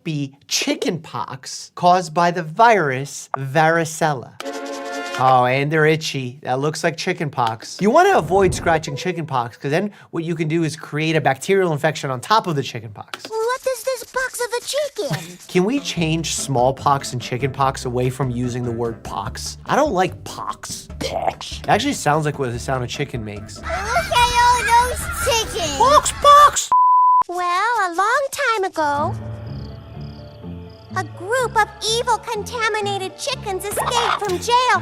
be chickenpox caused by the virus varicella. Oh, and they're itchy. That looks like chickenpox. You want to avoid scratching chickenpox because then what you can do is create a bacterial infection on top of the chickenpox. What is this pox of a chicken? Can we change smallpox and chickenpox away from using the word pox? I don't like pox. Pox. It actually sounds like what the sound a chicken makes. Look at all those chickens. Pox, pox. Well, a long time ago, a group of evil contaminated chickens escaped from jail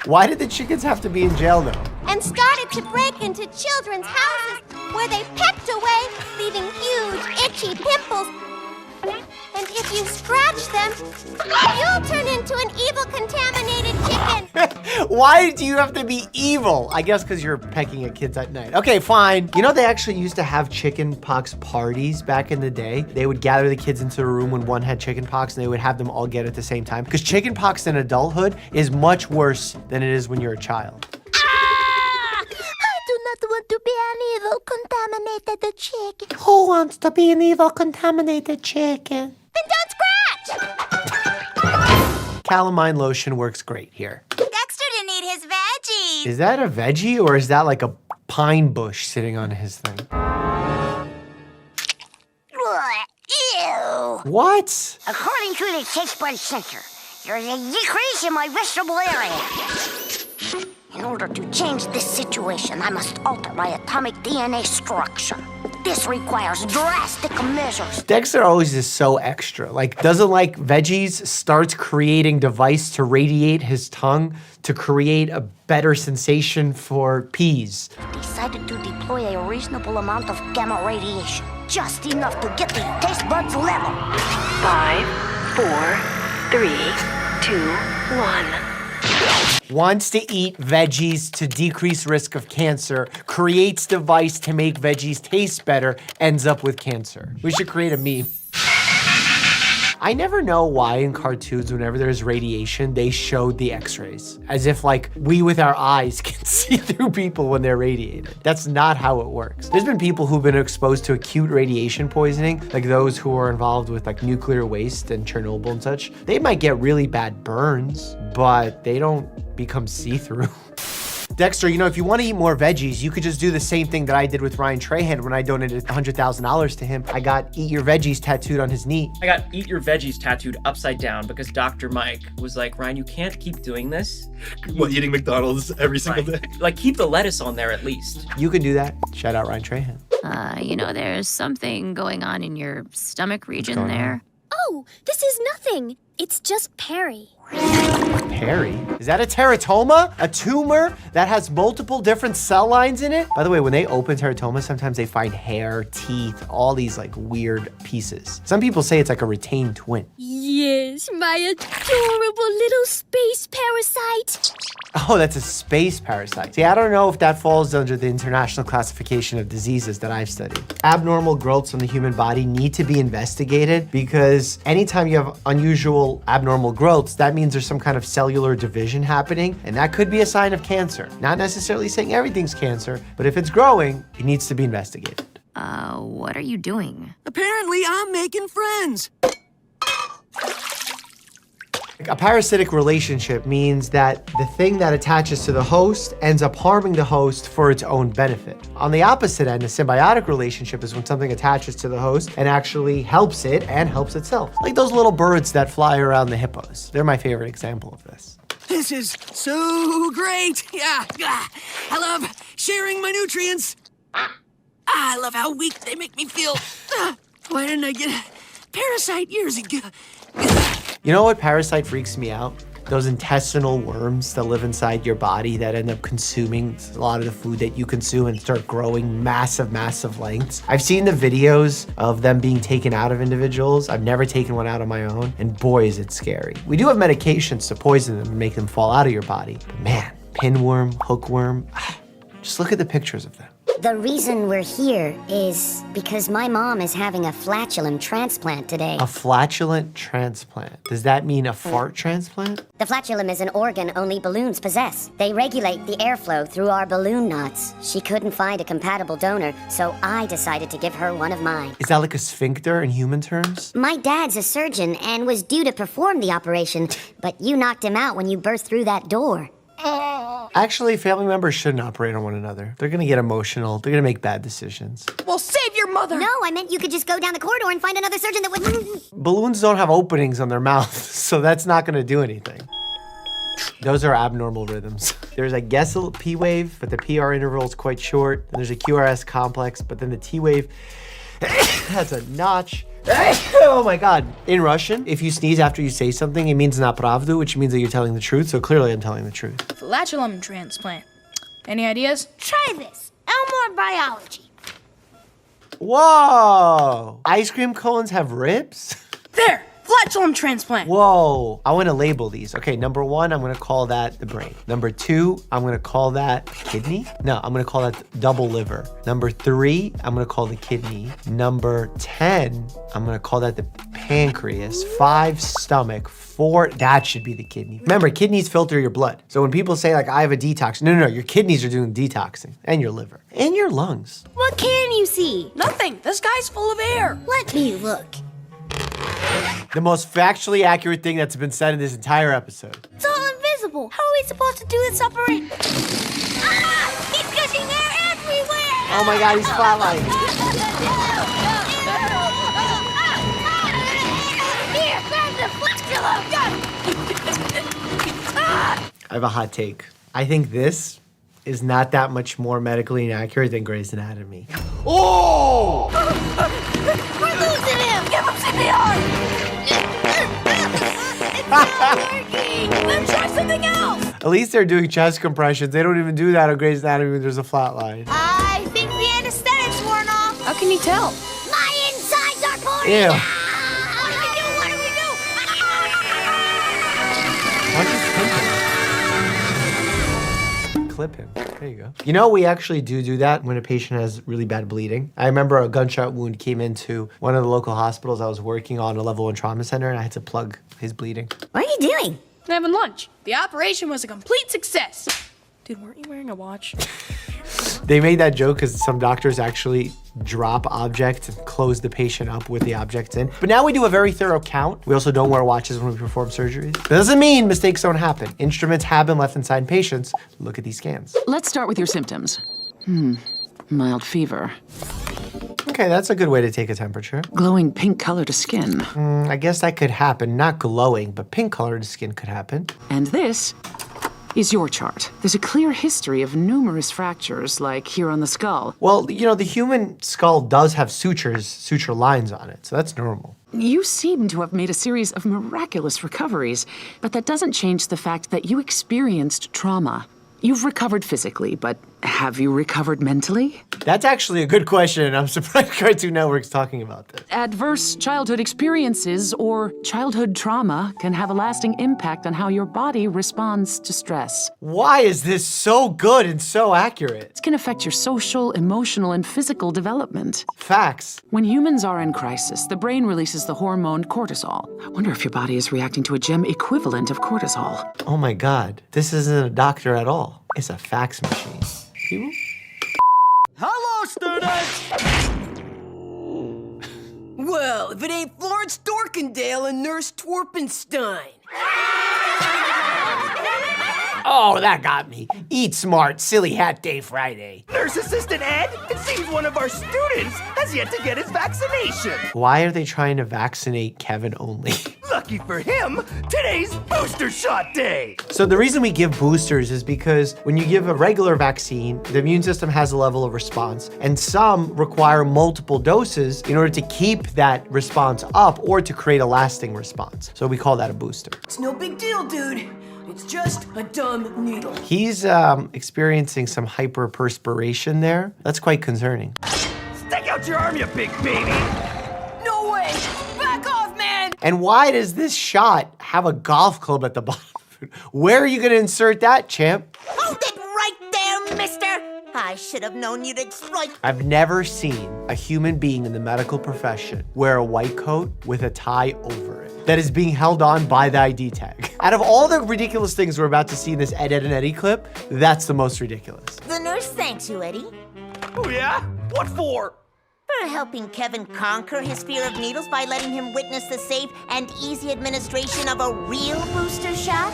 Why did the chickens have to be in jail though? and started to break into children's houses where they pecked away, leaving huge, itchy pimples. And if you scratch them, you'll turn into an evil contaminated chicken. Why do you have to be evil? I guess because you're pecking at kids at night. Okay, fine. You know, they actually used to have chicken pox parties back in the day. They would gather the kids into a room when one had chicken pox and they would have them all get it at the same time. Because chicken pox in adulthood is much worse than it is when you're a child. I do not want to be an evil contaminated chicken. Who wants to be an evil contaminated chicken? Then don't scratch! Calamine lotion works great here. Dexter didn't eat his veggies. Is that a veggie or is that like a pine bush sitting on his thing? Ew. What? According to the taste bud sensor, there's a decrease in my vegetable area. In order to change this situation, I must alter my atomic DNA structure. This requires drastic measures. Dexter always is so extra. Like, doesn't like veggies, starts creating device to radiate his tongue to create a better sensation for peas. Decided to deploy a reasonable amount of gamma radiation, just enough to get the taste buds level. 5, 4, 3, 2, 1. Wants to eat veggies to decrease risk of cancer, creates device to make veggies taste better, ends up with cancer. We should create a meme. I never know why in cartoons, whenever there's radiation, they showed the x-rays. As if like we with our eyes can see through people when they're radiated. That's not how it works. There's been people who've been exposed to acute radiation poisoning, like those who are involved with like nuclear waste and Chernobyl and such. They might get really bad burns, but they don't become see-through. Dexter, you know, if you want to eat more veggies, you could just do the same thing that I did with Ryan Trahan when I donated $100,000 to him. I got Eat Your Veggies tattooed on his knee. I got Eat Your Veggies tattooed upside down because Dr. Mike was like, Ryan, you can't keep doing this. What, eating McDonald's every single day? Like, keep the lettuce on there at least. You can do that. Shout out Ryan Trahan. You know, there's something going on in your stomach region there. Oh, this is nothing. It's just Perry. Perry? Is that a teratoma? A tumor that has multiple different cell lines in it? By the way, when they open teratomas, sometimes they find hair, teeth, all these like weird pieces. Some people say it's like a retained twin. Yes, my adorable little space parasite. Oh, that's a space parasite. See, I don't know if that falls under the international classification of diseases that I've studied. Abnormal growths on the human body need to be investigated because anytime you have unusual abnormal growths, that means there's some kind of cellular division happening, and that could be a sign of cancer. Not necessarily saying everything's cancer, but if it's growing, it needs to be investigated. What are you doing? Apparently, I'm making friends. A parasitic relationship means that the thing that attaches to the host ends up harming the host for its own benefit. On the opposite end, a symbiotic relationship is when something attaches to the host and actually helps it and helps itself. Like those little birds that fly around the hippos. They're my favorite example of this. This is so great. Yeah, I love sharing my nutrients. I love how weak they make me feel. Why didn't I get a parasite years ago? You know what parasite freaks me out? Those intestinal worms that live inside your body that end up consuming a lot of the food that you consume and start growing massive lengths. I've seen the videos of them being taken out of individuals. I've never taken one out of my own, and boy, is it scary. We do have medications to poison them and make them fall out of your body, but man, pinworm, hookworm, just look at the pictures of them. The reason we're here is because my mom is having a flatulum transplant today. A flatulent transplant. Does that mean a fart transplant? The flatulum is an organ only balloons possess. They regulate the airflow through our balloon knots. She couldn't find a compatible donor, so I decided to give her one of mine. Is that like a sphincter in human terms? My dad's a surgeon and was due to perform the operation, but you knocked him out when you burst through that door. Actually, family members shouldn't operate on one another. They're gonna get emotional. They're gonna make bad decisions. Well, save your mother! No, I meant you could just go down the corridor and find another surgeon that would... Balloons don't have openings on their mouths, so that's not gonna do anything. Those are abnormal rhythms. There's, I guess, a P wave, but the PR interval is quite short. And there's a QRS complex, but then the T wave has a notch. Oh my God. In Russian, if you sneeze after you say something, it means na pravdu, which means that you're telling the truth. So clearly I'm telling the truth. Flatulum transplant. Any ideas? Try this. Elmore biology. Whoa. Ice cream cones have ribs? There! Flatulum transplant. Whoa. I want to label these. Okay, number 1, I'm going to call that the brain. Number 2, I'm going to call that kidney. No, I'm going to call that double liver. Number 3, I'm going to call the kidney. Number 10, I'm going to call that the pancreas. 5, stomach. 4, that should be the kidney. Remember, kidneys filter your blood. So when people say like, I have a detox, no, your kidneys are doing detoxing, and your liver, and your lungs. What can you see? Nothing. The sky's full of air. Let me look. The most factually accurate thing that's been said in this entire episode. It's all invisible. How are we supposed to do this operation? Ah! He's gushing air everywhere! Oh my God, he's flatlining. Here, grab the flatulum! I have a hot take. I think this is not that much more medically inaccurate than Grey's Anatomy. Oh! We're losing him! Give him CPR! It's not working! Then try something else! At least they're doing chest compressions. They don't even do that on Grey's Anatomy when there's a flat line. I think the anesthetic's worn off. How can you tell? My insides are pouring Ew. out! What do we do? What do we do? Why don't you clip him? There you go. You know, we actually do that when a patient has really bad bleeding. I remember a gunshot wound came into one of the local hospitals I was working on, a level 1 trauma center, and I had to plug his bleeding. What are you doing? Having lunch. The operation was a complete success. Dude, weren't you wearing a watch? They made that joke because some doctors actually drop objects and close the patient up with the objects in. But now we do a very thorough count. We also don't wear watches when we perform surgeries. That doesn't mean mistakes don't happen. Instruments have been left inside patients. Look at these scans. Let's start with your symptoms. Mild fever. Okay, that's a good way to take a temperature. Glowing pink color to skin. I guess that could happen. Not glowing, but pink color to skin could happen. And this is your chart. There's a clear history of numerous fractures, like here on the skull. Well, you know, the human skull does have sutures, suture lines on it, so that's normal. You seem to have made a series of miraculous recoveries, but that doesn't change the fact that you experienced trauma. You've recovered physically, but have you recovered mentally? That's actually a good question, and I'm surprised Cartoon Network's talking about this. Adverse childhood experiences or childhood trauma can have a lasting impact on how your body responds to stress. Why is this so good and so accurate? It can affect your social, emotional, and physical development. Facts. When humans are in crisis, the brain releases the hormone cortisol. I wonder if your body is reacting to a gem equivalent of cortisol. Oh my God, this isn't a doctor at all. It's a fax machine. People? Hello, students! Well, if it ain't Florence Dorkendale and Nurse Twerpenstein. Oh, that got me. Eat smart, silly hat day Friday. Nurse Assistant Ed, it seems one of our students has yet to get his vaccination. Why are they trying to vaccinate Kevin only? Lucky for him, today's booster shot day. So the reason we give boosters is because when you give a regular vaccine, the immune system has a level of response, and some require multiple doses in order to keep that response up or to create a lasting response. So we call that a booster. It's no big deal, dude. It's just a dumb needle. He's experiencing some hyperperspiration there. That's quite concerning. Stick out your arm, you big baby. No way! Back off, man! And why does this shot have a golf club at the bottom? Where are you gonna insert that, champ? Hold it right there, mister. I I should have known you'd exploit. I've never seen a human being in the medical profession wear a white coat with a tie over it that is being held on by the ID tag. Out of all the ridiculous things we're about to see in this Ed, Ed, and Eddie clip, that's the most ridiculous. The nurse thanks you, Eddie. Oh, yeah? What for? For helping Kevin conquer his fear of needles by letting him witness the safe and easy administration of a real booster shot.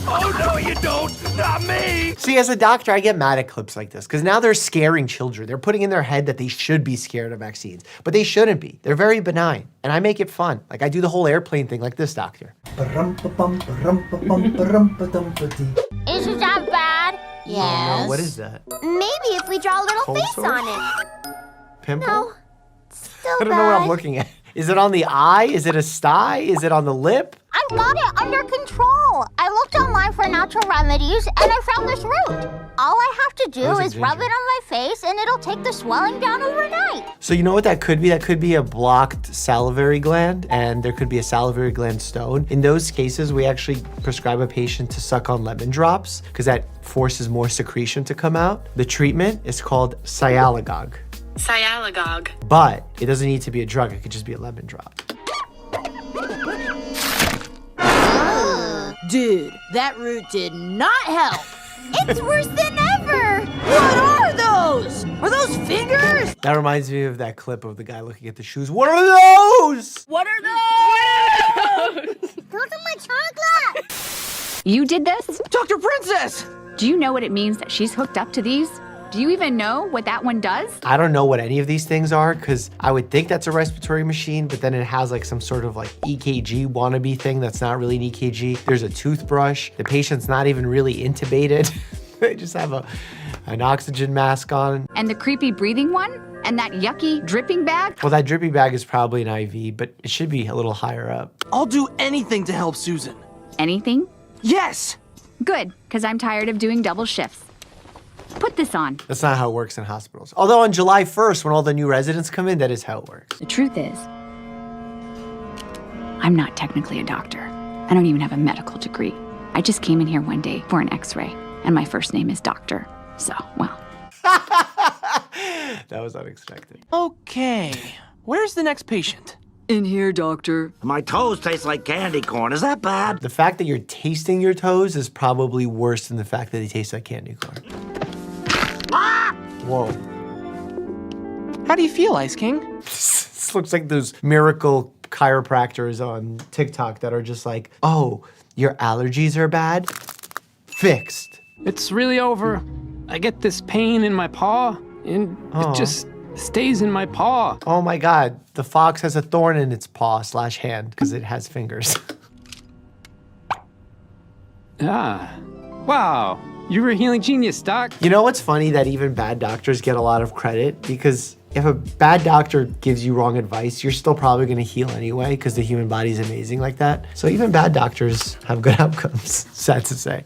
Oh, no, you don't! Not me! See, as a doctor, I get mad at clips like this because now they're scaring children. They're putting in their head that they should be scared of vaccines, but they shouldn't be. They're very benign, and I make it fun. Like I do the whole airplane thing like this doctor. Isn't that bad? Oh, what is that? Maybe if we draw a little Cold face sore? on it. Pimple? No, still I don't know what I'm looking at. Is it on the eye? Is it a sty? Is it on the lip? I've got it under control. I looked online for natural remedies and I found this root. All I have to do is rub it on my face and it'll take the swelling down overnight. So you know what that could be? That could be a blocked salivary gland, and there could be a salivary gland stone. In those cases, we actually prescribe a patient to suck on lemon drops because that forces more secretion to come out. The treatment is called sialagogue. Sialagogue. But it doesn't need to be a drug, it could just be a lemon drop. Dude, that root did not help. It's worse than ever. What are those? Are those fingers? That reminds me of that clip of the guy looking at the shoes. What are those? What are those? Those are my chocolate. You did this? Dr. Princess! Do you know what it means that she's hooked up to these? Do you even know what that one does? I don't know what any of these things are because I would think that's a respiratory machine, but then it has like some sort of like EKG wannabe thing that's not really an EKG. There's a toothbrush. The patient's not even really intubated. They just have an oxygen mask on. And the creepy breathing one? And that yucky dripping bag? Well, that dripping bag is probably an IV, but it should be a little higher up. I'll do anything to help Susan. Anything? Yes! Good, because I'm tired of doing double shifts. Put this on. That's not how it works in hospitals. Although on July 1st, when all the new residents come in, that is how it works. The truth is, I'm not technically a doctor. I don't even have a medical degree. I just came in here one day for an x-ray, and my first name is Doctor. So, well. That was unexpected. Okay, where's the next patient? In here, doctor. My toes taste like candy corn. Is that bad? The fact that you're tasting your toes is probably worse than the fact that they taste like candy corn. Whoa. How do you feel, Ice King? This looks like those miracle chiropractors on TikTok that are just like, oh, your allergies are bad? Fixed. It's really over. I get this pain in my paw, and it just stays in my paw. Oh my God, the fox has a thorn in its paw/hand because it has fingers. Ah, wow. You were a healing genius, Doc. You know what's funny? That even bad doctors get a lot of credit because if a bad doctor gives you wrong advice, you're still probably gonna heal anyway because the human body's amazing like that. So even bad doctors have good outcomes, sad to say.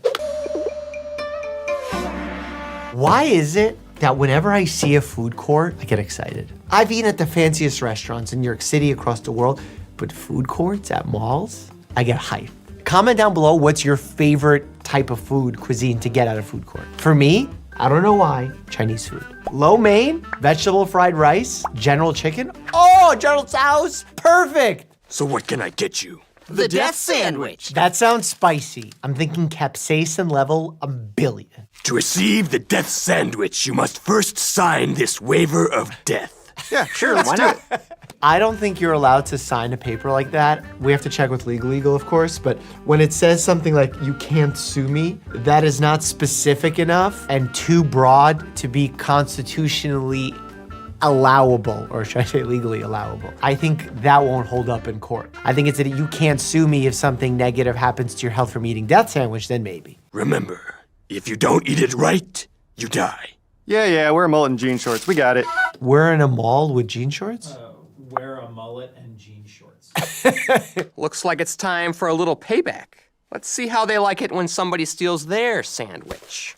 Why is it that whenever I see a food court, I get excited? I've eaten at the fanciest restaurants in New York City, across the world, but food courts at malls, I get hyped. Comment down below what's your favorite type of food cuisine to get at a food court. For me, I don't know why, Chinese food. Lo mein, vegetable fried rice, General chicken. Oh, General Tso's, perfect. So what can I get you? The death sandwich. That sounds spicy. I'm thinking capsaicin level a billion. To receive the death sandwich, you must first sign this waiver of death. Yeah, sure, let's do it. I don't think you're allowed to sign a paper like that. We have to check with legal, of course, but when it says something like, you can't sue me, that is not specific enough and too broad to be constitutionally allowable, or should I say legally allowable. I think that won't hold up in court. I think it's that you can't sue me if something negative happens to your health from eating death sandwich, then maybe. Remember, if you don't eat it right, you die. Yeah, wear a mullet and jean shorts. We got it. We're in a mall with jean shorts? Wear a mullet and jean shorts. Looks like it's time for a little payback. Let's see how they like it when somebody steals their sandwich.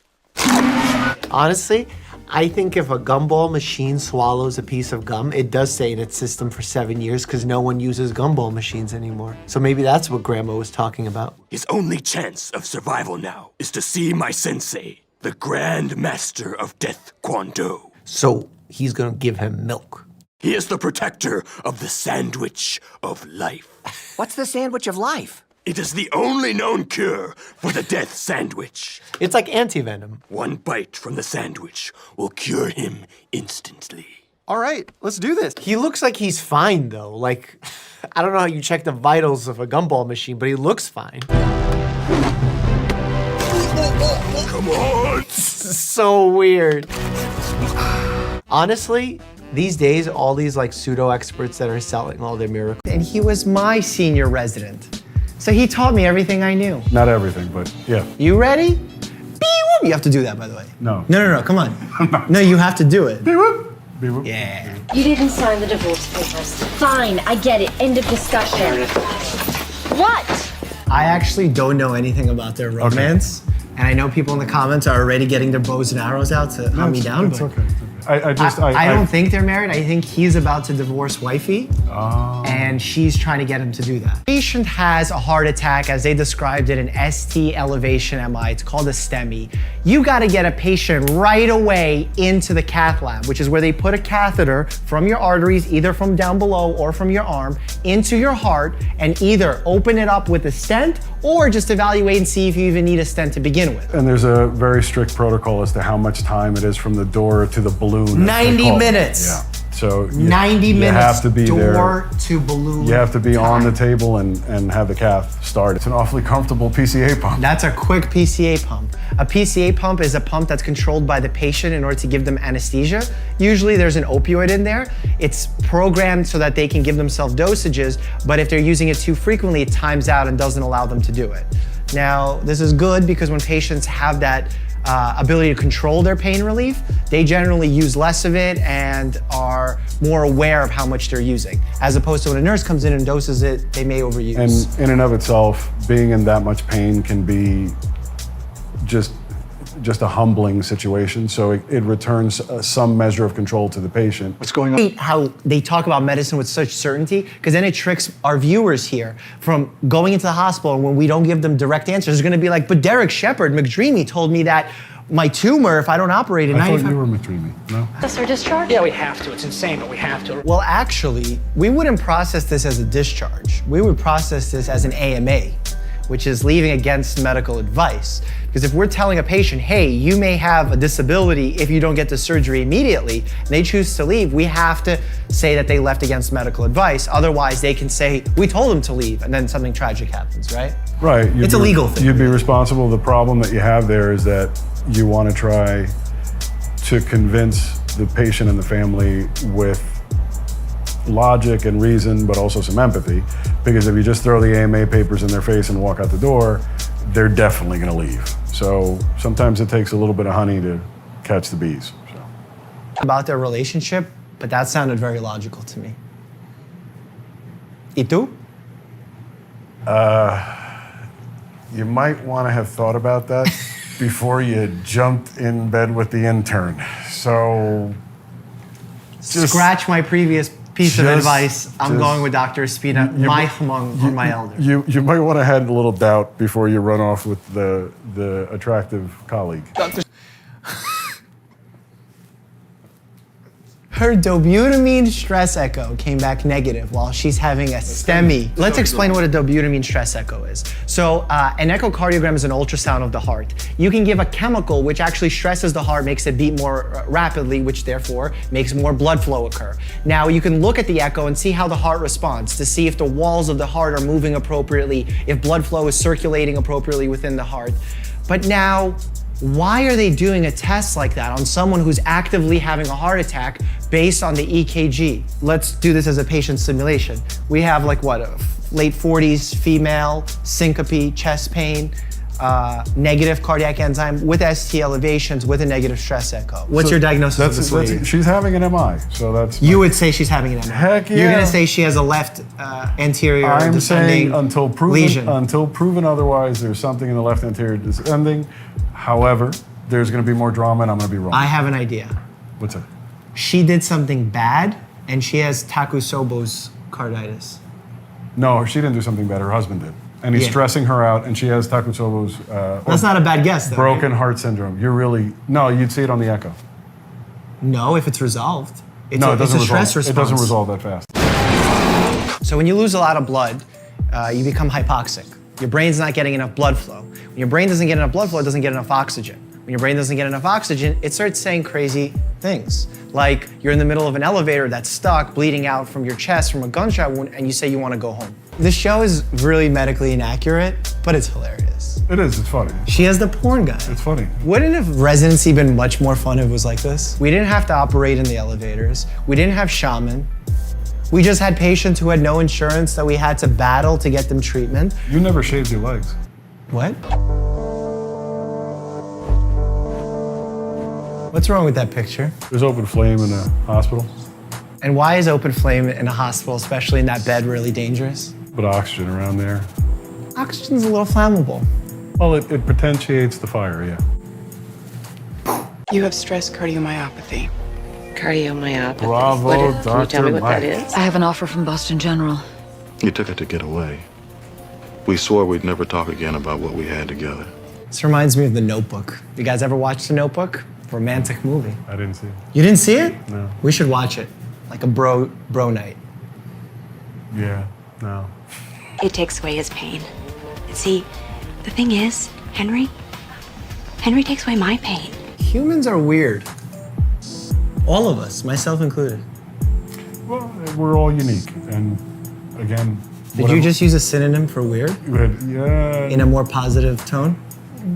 Honestly, I think if a gumball machine swallows a piece of gum, it does stay in its system for 7 years because no one uses gumball machines anymore. So maybe that's what Grandma was talking about. His only chance of survival now is to see my sensei, the Grand Master of Death Kwon-do. So he's gonna give him milk. He is the protector of the sandwich of life. What's the sandwich of life? It is the only known cure for the death sandwich. It's like anti-venom. One bite from the sandwich will cure him instantly. All right, let's do this. He looks like he's fine though. Like, I don't know how you check the vitals of a gumball machine, but he looks fine. Come on! So weird. Honestly, these days, all these like pseudo experts that are selling all their miracles. And he was my senior resident. So he taught me everything I knew. Not everything, but yeah. You ready? Beep-whoop. You have to do that, by the way. No. No, come on. No, you have to do it. Beep-whoop. Beep-whoop. Yeah. You didn't sign the divorce papers. Fine, I get it. End of discussion. What? I actually don't know anything about their romance. And I know people in the comments are already getting their bows and arrows out to hunt me down. It's okay. I don't think they're married. I think he's about to divorce wifey, and she's trying to get him to do that. Patient has a heart attack, as they described it, an ST elevation MI. It's called a STEMI. You got to get a patient right away into the cath lab, which is where they put a catheter from your arteries, either from down below or from your arm, into your heart, and either open it up with a stent or just evaluate and see if you even need a stent to begin with. And there's a very strict protocol as to how much time it is from the door to the balloon. 90 minutes. Yeah. So 90 minutes. You have to be there. Door to balloon. You have to be time. on the table and have the cath start. It's an awfully comfortable PCA pump. That's a quick PCA pump. A PCA pump is a pump that's controlled by the patient in order to give them anesthesia. Usually there's an opioid in there. It's programmed so that they can give themselves dosages, but if they're using it too frequently, it times out and doesn't allow them to do it. Now, this is good because when patients have that ability to control their pain relief, they generally use less of it and are more aware of how much they're using. As opposed to when a nurse comes in and doses it, they may overuse. And in and of itself, being in that much pain can be just a humbling situation. So it returns some measure of control to the patient. What's going on? How they talk about medicine with such certainty, because then it tricks our viewers here from going into the hospital, and when we don't give them direct answers, it's gonna be like, but Derek Shepard, McDreamy, told me that my tumor, if I don't operate in 95... I thought you were McDreamy, no? That's our discharge? Yeah, we have to. It's insane, but we have to. Well, actually, we wouldn't process this as a discharge. We would process this as an AMA, which is leaving against medical advice. Because if we're telling a patient, hey, you may have a disability if you don't get the surgery immediately, and they choose to leave, we have to say that they left against medical advice. Otherwise, they can say, we told them to leave, and then something tragic happens, right? Right. It's a legal thing. You'd be responsible. The problem that you have there is that you want to try to convince the patient and the family with logic and reason, but also some empathy. Because if you just throw the AMA papers in their face and walk out the door, they're definitely going to leave. So sometimes it takes a little bit of honey to catch the bees. So. About their relationship, but that sounded very logical to me. ¿Y tú? You might want to have thought about that before you jumped in bed with the intern. So just scratch my previous piece of advice. I'm going with Dr. Espina, my hmong, or my elder. You might want to have a little doubt before you run off with the attractive colleague. Her dobutamine stress echo came back negative while she's having a STEMI. Let's explain what a dobutamine stress echo is. So an echocardiogram is an ultrasound of the heart. You can give a chemical which actually stresses the heart, makes it beat more rapidly, which therefore makes more blood flow occur. Now you can look at the echo and see how the heart responds to see if the walls of the heart are moving appropriately, if blood flow is circulating appropriately within the heart. But now, why are they doing a test like that on someone who's actively having a heart attack based on the EKG? Let's do this as a patient simulation. We have like what, a late 40s female, syncope, chest pain, negative cardiac enzyme with ST elevations with a negative stress echo. What's your diagnosis of this lady? She's having an MI, so that's... You would say she's having an MI. Heck yeah. You're gonna say she has a left anterior I'm descending saying until proven otherwise, there's something in the left anterior descending. However, there's going to be more drama and I'm going to be wrong. I have an idea. What's it? She did something bad and she has Takotsubo's carditis. No, she didn't do something bad. Her husband did. And he's Yeah. stressing her out, and she has Takotsubo's That's not a bad guess, though. broken heart syndrome. You're really no. You'd see it on the echo. No, if it's resolved. It's No, a, it doesn't it's a stress resolve. response. It doesn't resolve that fast. So when you lose a lot of blood, you become hypoxic. Your brain's not getting enough blood flow. When your brain doesn't get enough blood flow, it doesn't get enough oxygen. When your brain doesn't get enough oxygen, it starts saying crazy things. Like you're in the middle of an elevator that's stuck, bleeding out from your chest from a gunshot wound, and you say you want to go home. This show is really medically inaccurate, but it's hilarious. It is. It's funny. She has the porn guy. It's funny. Wouldn't have residency been much more fun if it was like this? We didn't have to operate in the elevators. We didn't have shaman. We just had patients who had no insurance that we had to battle to get them treatment. You never shaved your legs. What? What's wrong with that picture? There's open flame in a hospital. And why is open flame in a hospital, especially in that bed, really dangerous? But oxygen around there. Oxygen's a little flammable. Well, it potentiates the fire, yeah. You have stress cardiomyopathy. Cardiomyopathy. Bravo, What is- Can you tell me Dr. what that Mike. is? I have an offer from Boston General. You took it to get away. We swore we'd never talk again about what we had together. This reminds me of The Notebook. You guys ever watched The Notebook? Romantic movie. I didn't see it. You didn't see it? No. We should watch it. Like a bro night. Yeah, no. It takes away his pain. See, the thing is, Henry takes away my pain. Humans are weird. All of us, myself included. Well, we're all unique, and again. Did you just use a synonym for weird? Yeah. In a more positive tone?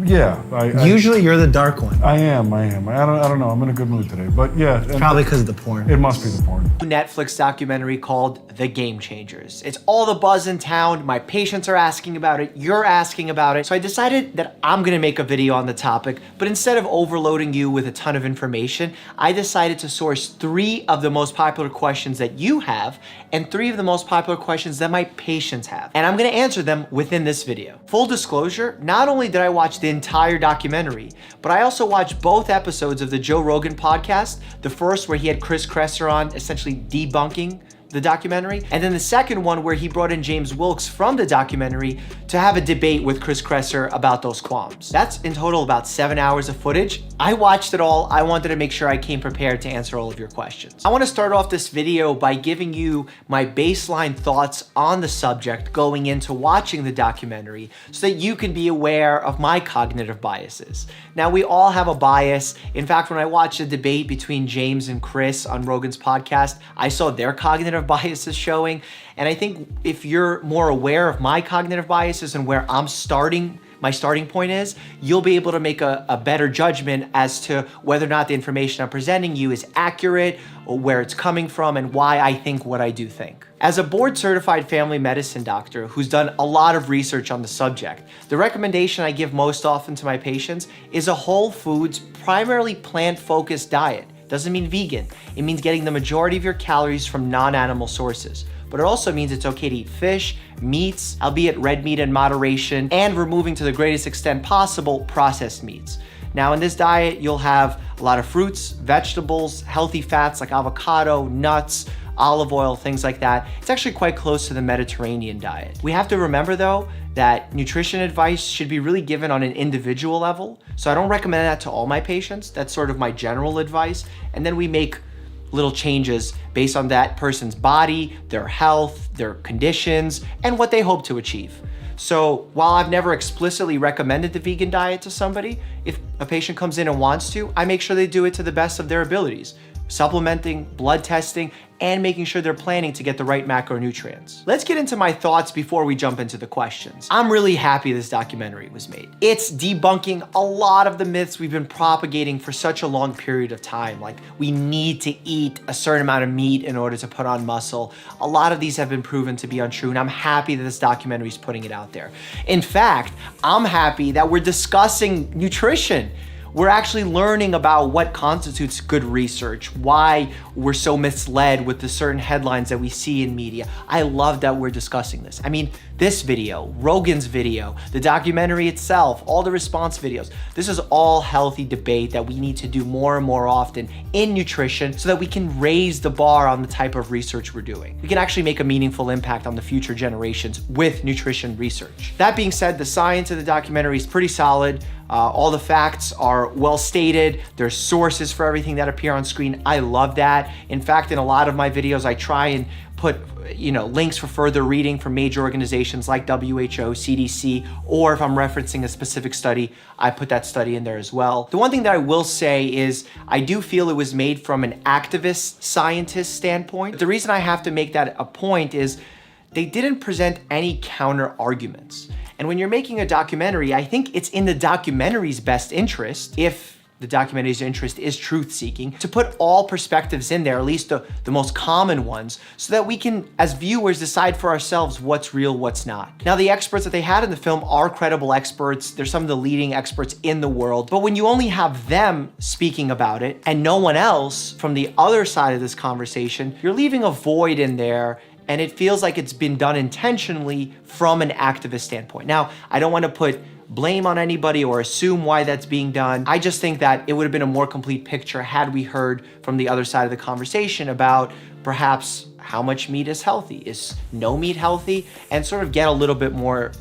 Yeah. Usually you're the dark one. I am. I don't know. I'm in a good mood today. But yeah. Probably because of the porn. It must be the porn. Netflix documentary called The Game Changers. It's all the buzz in town. My patients are asking about it. You're asking about it. So I decided that I'm gonna make a video on the topic, but instead of overloading you with a ton of information, I decided to source 3 of the most popular questions that you have and 3 of the most popular questions that my patients have. And I'm gonna answer them within this video. Full disclosure, not only did I watch the entire documentary, but I also watched both episodes of the Joe Rogan podcast. The first where he had Chris Kresser on, essentially debunking the documentary, and then the second one where he brought in James Wilkes from the documentary to have a debate with Chris Kresser about those qualms. That's in total about 7 hours of footage. I watched it all. I wanted to make sure I came prepared to answer all of your questions. I want to start off this video by giving you my baseline thoughts on the subject going into watching the documentary so that you can be aware of my cognitive biases. Now, we all have a bias. In fact, when I watched the debate between James and Chris on Rogan's podcast, I saw their cognitive biases showing. And I think if you're more aware of my cognitive biases and where I'm starting, my starting point is, you'll be able to make a better judgment as to whether or not the information I'm presenting you is accurate, or where it's coming from, and why I think what I do think. As a board-certified family medicine doctor who's done a lot of research on the subject, the recommendation I give most often to my patients is a whole foods, primarily plant-focused diet. Doesn't mean vegan. It means getting the majority of your calories from non-animal sources. But it also means it's okay to eat fish, meats, albeit red meat in moderation, and removing to the greatest extent possible processed meats. Now in this diet, you'll have a lot of fruits, vegetables, healthy fats like avocado, nuts, olive oil, things like that. It's actually quite close to the Mediterranean diet. We have to remember though, that nutrition advice should be really given on an individual level. So I don't recommend that to all my patients. That's sort of my general advice. And then we make little changes based on that person's body, their health, their conditions, and what they hope to achieve. So while I've never explicitly recommended the vegan diet to somebody, if a patient comes in and wants to, I make sure they do it to the best of their abilities. Supplementing, blood testing, and making sure they're planning to get the right macronutrients. Let's get into my thoughts before we jump into the questions. I'm really happy this documentary was made. It's debunking a lot of the myths we've been propagating for such a long period of time. Like, we need to eat a certain amount of meat in order to put on muscle. A lot of these have been proven to be untrue, and I'm happy that this documentary is putting it out there. In fact, I'm happy that we're discussing nutrition. we're actually learning about what constitutes good research, why we're so misled with the certain headlines that we see in media. I love that we're discussing this. I mean, this video, Rogan's video, the documentary itself, all the response videos, this is all healthy debate that we need to do more and more often in nutrition so that we can raise the bar on the type of research we're doing. We can actually make a meaningful impact on the future generations with nutrition research. That being said, the science of the documentary is pretty solid. All the facts are well stated. There's sources for everything that appear on screen. I love that. In fact, in a lot of my videos, I try and put links for further reading from major organizations like WHO, CDC, or if I'm referencing a specific study, I put that study in there as well. The one thing that I will say is I do feel it was made from an activist scientist standpoint. The reason I have to make that a point is they didn't present any counter arguments. And when you're making a documentary, I think it's in the documentary's best interest, if the documentary's interest is truth-seeking, to put all perspectives in there, at least the most common ones, so that we can, as viewers, decide for ourselves what's real, what's not. Now, the experts that they had in the film are credible experts. They're some of the leading experts in the world. But when you only have them speaking about it and no one else from the other side of this conversation, you're leaving a void in there, and it feels like it's been done intentionally from an activist standpoint. Now, I don't want to put blame on anybody or assume why that's being done. I just think that it would have been a more complete picture had we heard from the other side of the conversation about perhaps how much meat is healthy, is no meat healthy, and sort of get a little bit more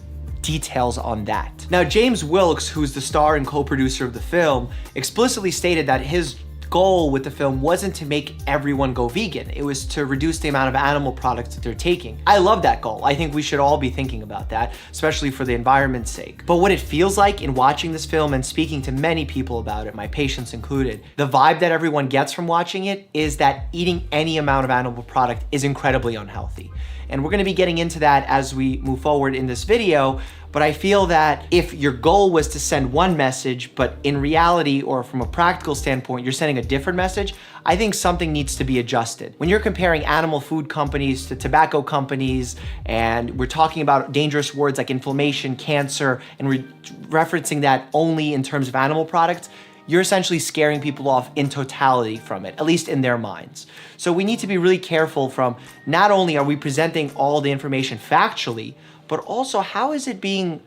details on that. Now, James Wilkes, who's the star and co-producer of the film, explicitly stated that his goal with the film wasn't to make everyone go vegan. It was to reduce the amount of animal products that they're taking. I love that goal. I think we should all be thinking about that, especially for the environment's sake. But what it feels like in watching this film and speaking to many people about it, my patients included, the vibe that everyone gets from watching it is that eating any amount of animal product is incredibly unhealthy. And we're gonna be getting into that as we move forward in this video. But I feel that if your goal was to send one message, but in reality or from a practical standpoint, you're sending a different message, I think something needs to be adjusted. When you're comparing animal food companies to tobacco companies, and we're talking about dangerous words like inflammation, cancer, and referencing that only in terms of animal products, you're essentially scaring people off in totality from it, at least in their minds. So we need to be really careful from not only are we presenting all the information factually, but also how is it being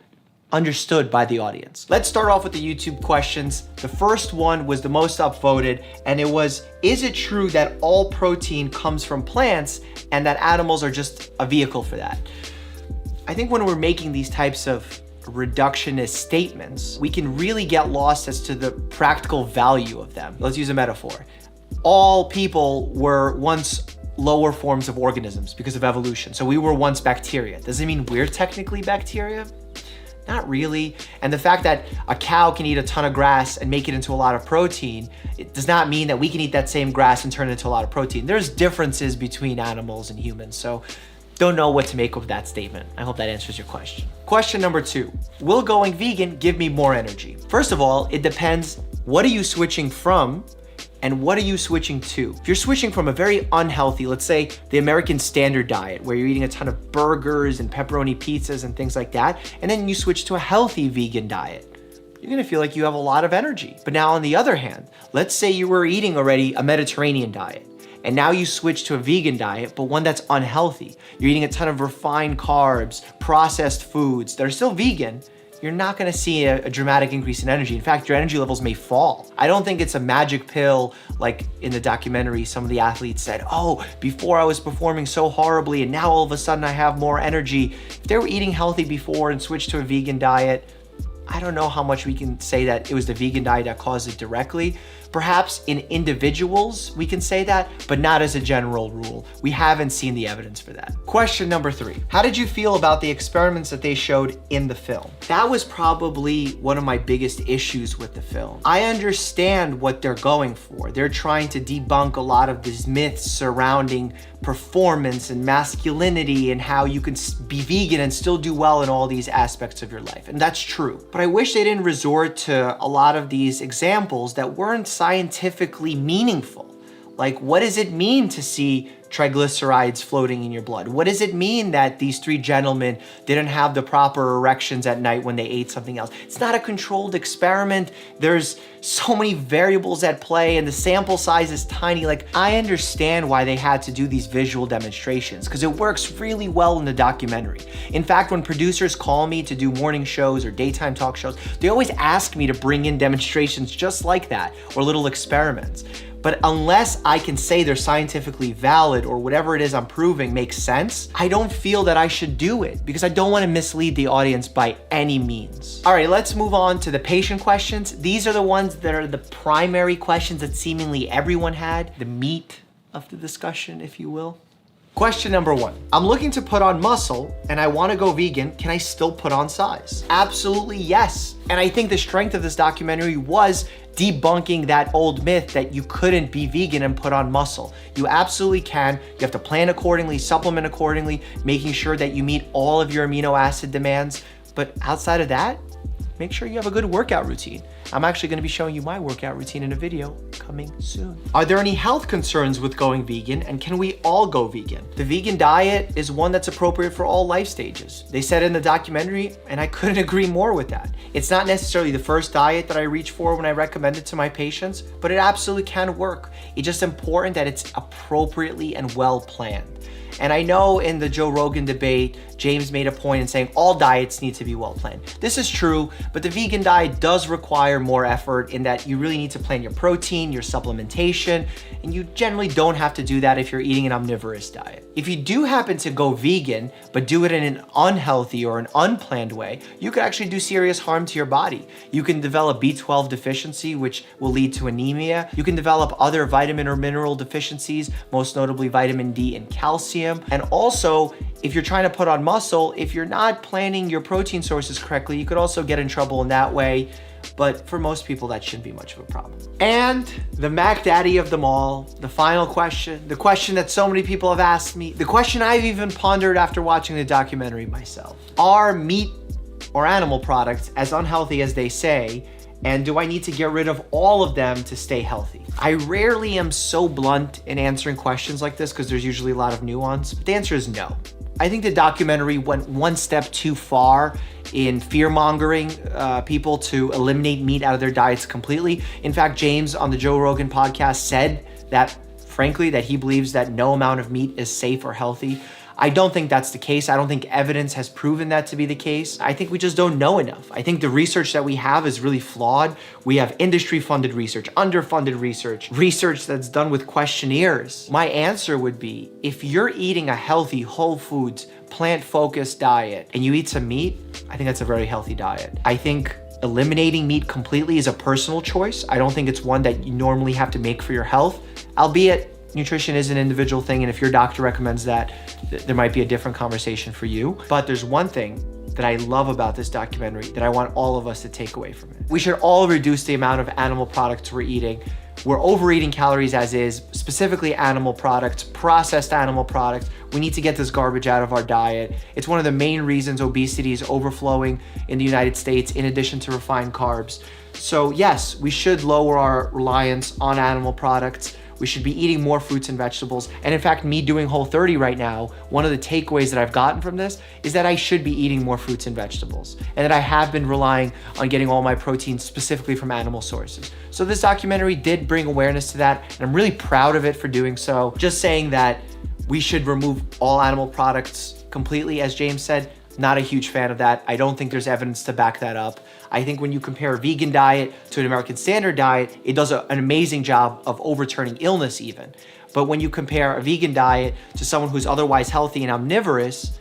understood by the audience? Let's start off with the YouTube questions. The first one was the most upvoted, and it was, is it true that all protein comes from plants and that animals are just a vehicle for that? I think when we're making these types of reductionist statements, we can really get lost as to the practical value of them. Let's use a metaphor. All people were once lower forms of organisms because of evolution. So we were once bacteria. Does it mean we're technically bacteria? Not really. And the fact that a cow can eat a ton of grass and make it into a lot of protein, it does not mean that we can eat that same grass and turn it into a lot of protein. There's differences between animals and humans. So don't know what to make of that statement. I hope that answers your question. Question number 2, will going vegan give me more energy? First of all, it depends. What are you switching from? And what are you switching to? If you're switching from a very unhealthy, let's say the American standard diet, where you're eating a ton of burgers and pepperoni pizzas and things like that, and then you switch to a healthy vegan diet, you're gonna feel like you have a lot of energy. But now on the other hand, let's say you were eating already a Mediterranean diet, and now you switch to a vegan diet, but one that's unhealthy. You're eating a ton of refined carbs, processed foods that are still vegan. You're not gonna see a dramatic increase in energy. In fact, your energy levels may fall. I don't think it's a magic pill like in the documentary some of the athletes said, oh, before I was performing so horribly and now all of a sudden I have more energy. If they were eating healthy before and switched to a vegan diet, I don't know how much we can say that it was the vegan diet that caused it directly. Perhaps in individuals, we can say that, but not as a general rule. We haven't seen the evidence for that. Question number 3, how did you feel about the experiments that they showed in the film? That was probably one of my biggest issues with the film. I understand what they're going for. They're trying to debunk a lot of these myths surrounding performance and masculinity and how you can be vegan and still do well in all these aspects of your life. And that's true. But I wish they didn't resort to a lot of these examples that weren't scientifically meaningful. Like, what does it mean to see triglycerides floating in your blood? What does it mean that these 3 gentlemen didn't have the proper erections at night when they ate something else? It's not a controlled experiment. There's so many variables at play and the sample size is tiny. Like, I understand why they had to do these visual demonstrations because it works really well in the documentary. In fact, when producers call me to do morning shows or daytime talk shows, they always ask me to bring in demonstrations just like that or little experiments. But unless I can say they're scientifically valid or whatever it is I'm proving makes sense, I don't feel that I should do it because I don't want to mislead the audience by any means. All right, let's move on to the patient questions. These are the ones that are the primary questions that seemingly everyone had, the meat of the discussion, if you will. Question number 1. I'm looking to put on muscle and I want to go vegan. Can I still put on size? Absolutely yes. And I think the strength of this documentary was debunking that old myth that you couldn't be vegan and put on muscle. You absolutely can. You have to plan accordingly, supplement accordingly, making sure that you meet all of your amino acid demands. But outside of that, make sure you have a good workout routine. I'm actually going to be showing you my workout routine in a video coming soon. Are there any health concerns with going vegan, and can we all go vegan? The vegan diet is one that's appropriate for all life stages. They said in the documentary, and I couldn't agree more with that. It's not necessarily the first diet that I reach for when I recommend it to my patients, but it absolutely can work. It's just important that it's appropriately and well planned. And I know in the Joe Rogan debate, James made a point in saying all diets need to be well planned. This is true, but the vegan diet does require more effort in that you really need to plan your protein, your supplementation, and you generally don't have to do that if you're eating an omnivorous diet. If you do happen to go vegan, but do it in an unhealthy or an unplanned way, you could actually do serious harm to your body. You can develop B12 deficiency, which will lead to anemia. You can develop other vitamin or mineral deficiencies, most notably vitamin D and calcium. And also, if you're trying to put on muscle, if you're not planning your protein sources correctly, you could also get in trouble in that way. But for most people, that shouldn't be much of a problem. And the Mac Daddy of them all, the final question, the question that so many people have asked me, the question I've even pondered after watching the documentary myself. Are meat or animal products as unhealthy as they say? And do I need to get rid of all of them to stay healthy? I rarely am so blunt in answering questions like this because there's usually a lot of nuance, but the answer is no. I think the documentary went one step too far in fear-mongering people to eliminate meat out of their diets completely. In fact, James on the Joe Rogan podcast said that, frankly, that he believes that no amount of meat is safe or healthy. I don't think that's the case. I don't think evidence has proven that to be the case. I think we just don't know enough. I think the research that we have is really flawed. We have industry-funded research, underfunded research, research that's done with questionnaires. My answer would be, if you're eating a healthy, whole foods, plant-focused diet and you eat some meat, I think that's a very healthy diet. I think eliminating meat completely is a personal choice. I don't think it's one that you normally have to make for your health, albeit nutrition is an individual thing, and if your doctor recommends that, there might be a different conversation for you. But there's one thing that I love about this documentary that I want all of us to take away from it. We should all reduce the amount of animal products we're eating. We're overeating calories as is, specifically animal products, processed animal products. We need to get this garbage out of our diet. It's one of the main reasons obesity is overflowing in the United States, in addition to refined carbs. So yes, we should lower our reliance on animal products. We should be eating more fruits and vegetables. And in fact, me doing Whole30 right now, one of the takeaways that I've gotten from this is that I should be eating more fruits and vegetables, and that I have been relying on getting all my protein specifically from animal sources. So this documentary did bring awareness to that, and I'm really proud of it for doing so. Just saying that we should remove all animal products completely, as James said, not a huge fan of that. I don't think there's evidence to back that up. I think when you compare a vegan diet to an American standard diet, it does an amazing job of overturning illness even. But when you compare a vegan diet to someone who's otherwise healthy and omnivorous,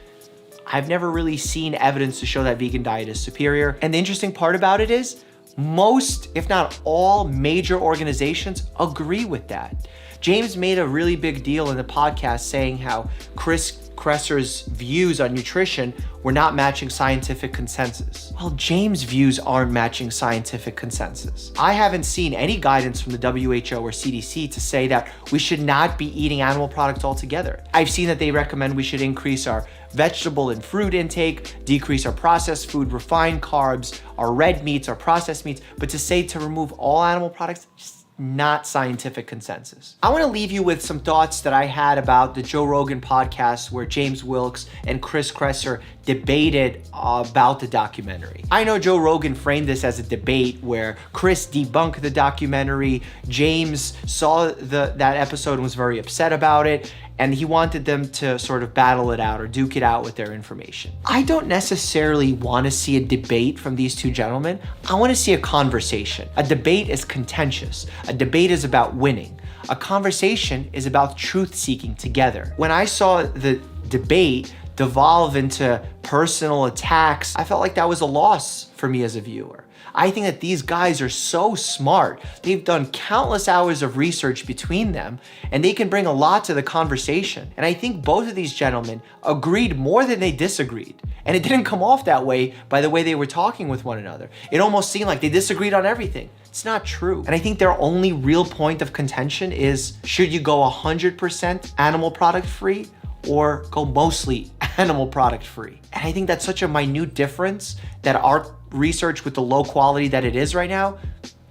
I've never really seen evidence to show that vegan diet is superior. And the interesting part about it is most, if not all, major organizations agree with that. James made a really big deal in the podcast saying how Chris Kresser's views on nutrition were not matching scientific consensus. Well, James' views aren't matching scientific consensus. I haven't seen any guidance from the WHO or CDC to say that we should not be eating animal products altogether. I've seen that they recommend we should increase our vegetable and fruit intake, decrease our processed food, refined carbs, our red meats, our processed meats, but to say to remove all animal products, just not scientific consensus. I want to leave you with some thoughts that I had about the Joe Rogan podcast where James Wilkes and Chris Kresser debated about the documentary. I know Joe Rogan framed this as a debate where Chris debunked the documentary, James saw that episode and was very upset about it, and he wanted them to sort of battle it out or duke it out with their information. I don't necessarily want to see a debate from these two gentlemen. I want to see a conversation. A debate is contentious. A debate is about winning. A conversation is about truth-seeking together. When I saw the debate devolve into personal attacks, I felt like that was a loss for me as a viewer. I think that these guys are so smart. They've done countless hours of research between them, and they can bring a lot to the conversation. And I think both of these gentlemen agreed more than they disagreed. And it didn't come off that way by the way they were talking with one another. It almost seemed like they disagreed on everything. It's not true. And I think their only real point of contention is, should you go 100% animal product free or go mostly animal product free? And I think that's such a minute difference that our research with the low quality that it is right now,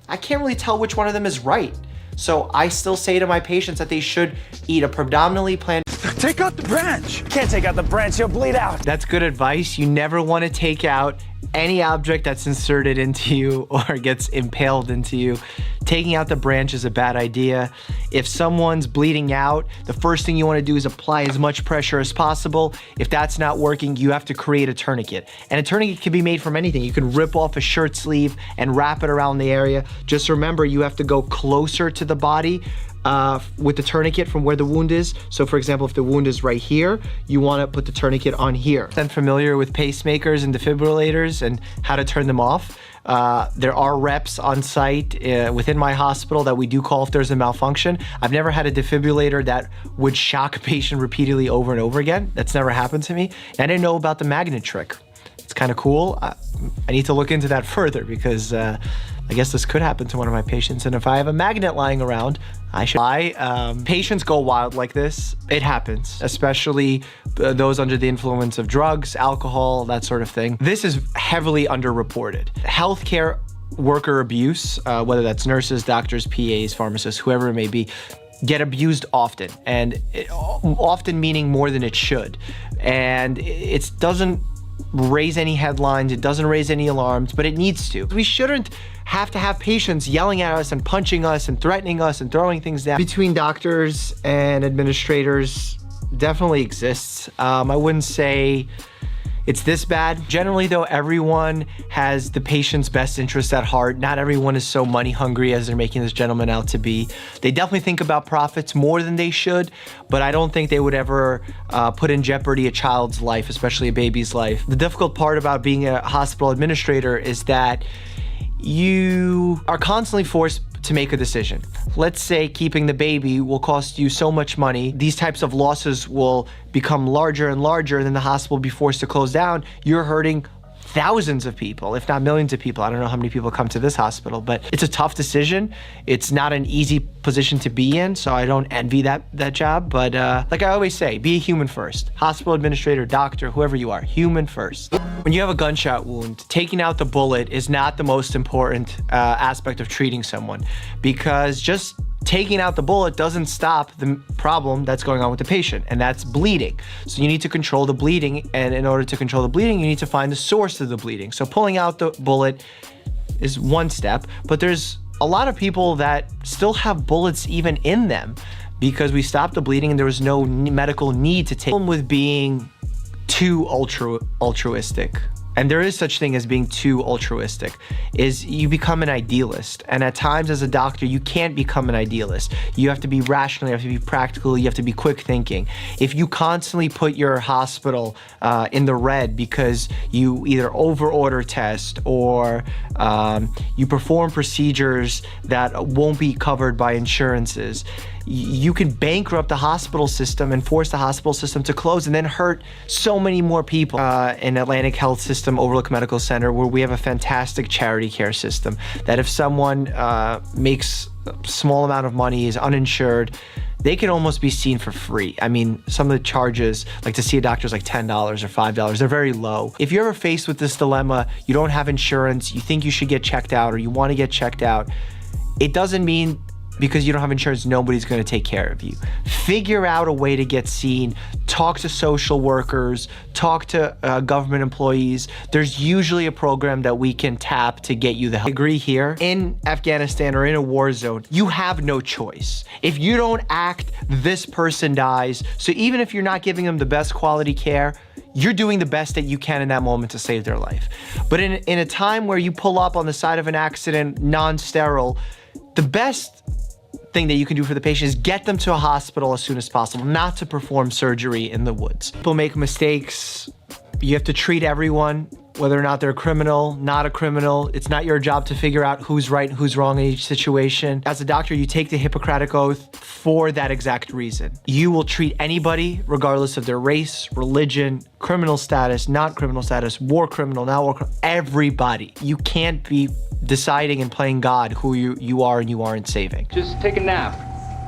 I can't really tell which one of them is right. So I still say to my patients that they should eat a predominantly plant. Take out the branch. Can't take out the branch, you'll bleed out. That's good advice. You never want to take out any object that's inserted into you or gets impaled into you. Taking out the branch is a bad idea. If someone's bleeding out, the first thing you want to do is apply as much pressure as possible. If that's not working, you have to create a tourniquet. And a tourniquet can be made from anything. You can rip off a shirt sleeve and wrap it around the area. Just remember, you have to go closer to the body with the tourniquet from where the wound is. So for example, if the wound is right here, you want to put the tourniquet on here. I'm familiar with pacemakers and defibrillators and how to turn them off. There are reps on site within my hospital that we do call if there's a malfunction. I've never had a defibrillator that would shock a patient repeatedly over and over again. That's never happened to me. And I didn't know about the magnet trick. It's kind of cool. I need to look into that further because I guess this could happen to one of my patients. And if I have a magnet lying around, I should lie. Patients go wild like this. It happens, especially those under the influence of drugs, alcohol, that sort of thing. This is heavily underreported. Healthcare worker abuse, whether that's nurses, doctors, PAs, pharmacists, whoever it may be, get abused often, and often meaning more than it should. And it doesn't raise any headlines, it doesn't raise any alarms, but it needs to. We shouldn't have to have patients yelling at us and punching us and threatening us and throwing things down. Between doctors and administrators definitely exists. I wouldn't say it's this bad. Generally though, everyone has the patient's best interest at heart. Not everyone is so money hungry as they're making this gentleman out to be. They definitely think about profits more than they should, but I don't think they would ever put in jeopardy a child's life, especially a baby's life. The difficult part about being a hospital administrator is that you are constantly forced to make a decision. Let's say keeping the baby will cost you so much money. These types of losses will become larger and larger, and then the hospital will be forced to close down. You're hurting thousands of people, if not millions of people. I don't know how many people come to this hospital, but it's a tough decision. It's not an easy position to be in, so I don't envy that job. But like I always say, be a human first. Hospital administrator, doctor, whoever you are, human first. When you have a gunshot wound, taking out the bullet is not the most important aspect of treating someone, because just taking out the bullet doesn't stop the problem that's going on with the patient, and that's bleeding. So you need to control the bleeding, and in order to control the bleeding, you need to find the source of the bleeding. So pulling out the bullet is one step, but there's a lot of people that still have bullets even in them because we stopped the bleeding and there was no medical need to take. The problem with being too altruistic, and there is such thing as being too altruistic, is you become an idealist. And at times as a doctor, you can't become an idealist. You have to be rational, you have to be practical, you have to be quick thinking. If you constantly put your hospital in the red because you either overorder tests or you perform procedures that won't be covered by insurances, you can bankrupt the hospital system and force the hospital system to close and then hurt so many more people. In Atlantic Health System, Overlook Medical Center, where we have a fantastic charity care system, that if someone makes a small amount of money, is uninsured, they can almost be seen for free. I mean, some of the charges, like to see a doctor is like $10 or $5. They're very low. If you're ever faced with this dilemma, you don't have insurance, you think you should get checked out or you want to get checked out, it doesn't mean because you don't have insurance, nobody's gonna take care of you. Figure out a way to get seen. Talk to social workers, talk to government employees. There's usually a program that we can tap to get you the help. I agree here. In Afghanistan or in a war zone, you have no choice. If you don't act, this person dies. So even if you're not giving them the best quality care, you're doing the best that you can in that moment to save their life. But in a time where you pull up on the side of an accident, non-sterile, the best thing that you can do for the patient is get them to a hospital as soon as possible, not to perform surgery in the woods. People make mistakes. You have to treat everyone, whether or not they're a criminal, not a criminal. It's not your job to figure out who's right and who's wrong in each situation. As a doctor, you take the Hippocratic Oath for that exact reason. You will treat anybody regardless of their race, religion, criminal status, not criminal status, war criminal, not war criminal, everybody. You can't be deciding and playing God who you are and you aren't saving. Just take a nap.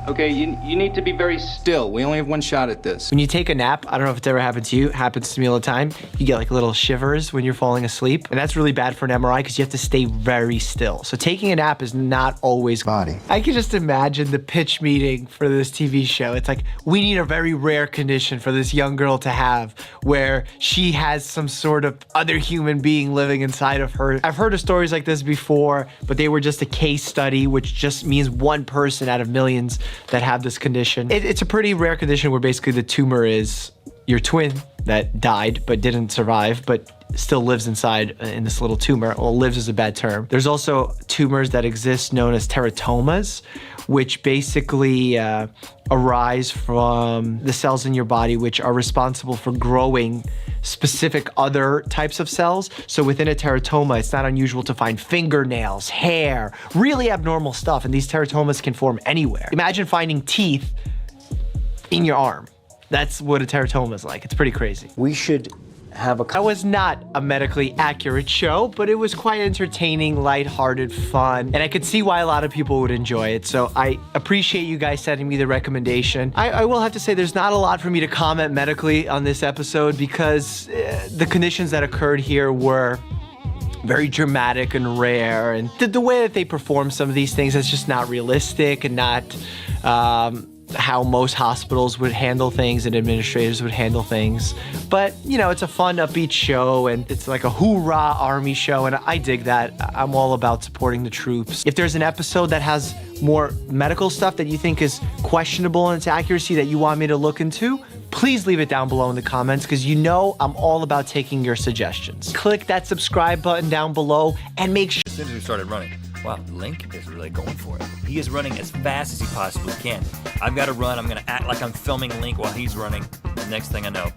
Okay, you need to be very still. We only have one shot at this. When you take a nap, I don't know if it's ever happened to you, it happens to me all the time, you get like little shivers when you're falling asleep. And that's really bad for an MRI because you have to stay very still. So taking a nap is not always body. I can just imagine the pitch meeting for this TV show. It's like, we need a very rare condition for this young girl to have where she has some sort of other human being living inside of her. I've heard of stories like this before, but they were just a case study, which just means one person out of millions that have this condition. It's a pretty rare condition where basically the tumor is your twin that died but didn't survive, but still lives inside in this little tumor. Well, lives is a bad term. There's also tumors that exist known as teratomas, which basically arise from the cells in your body which are responsible for growing specific other types of cells. So within a teratoma, it's not unusual to find fingernails, hair, really abnormal stuff, and these teratomas can form anywhere. Imagine finding teeth in your arm. That's what a teratoma is like. It's pretty crazy. We should have a... That was not a medically accurate show, but it was quite entertaining, lighthearted, fun, and I could see why a lot of people would enjoy it. So I appreciate you guys sending me the recommendation. I will have to say there's not a lot for me to comment medically on this episode because the conditions that occurred here were very dramatic and rare, and the way that they perform some of these things is just not realistic and not how most hospitals would handle things and administrators would handle things. But, you know, it's a fun, upbeat show, and it's like a hoorah army show, and I dig that. I'm all about supporting the troops. If there's an episode that has more medical stuff that you think is questionable in its accuracy that you want me to look into, please leave it down below in the comments, because you know I'm all about taking your suggestions. Click that subscribe button down below and make sure... As soon as we started running, wow, Link is really going for it. He is running as fast as he possibly can. I've got to run. I'm going to act like I'm filming Link while he's running. The next thing I know,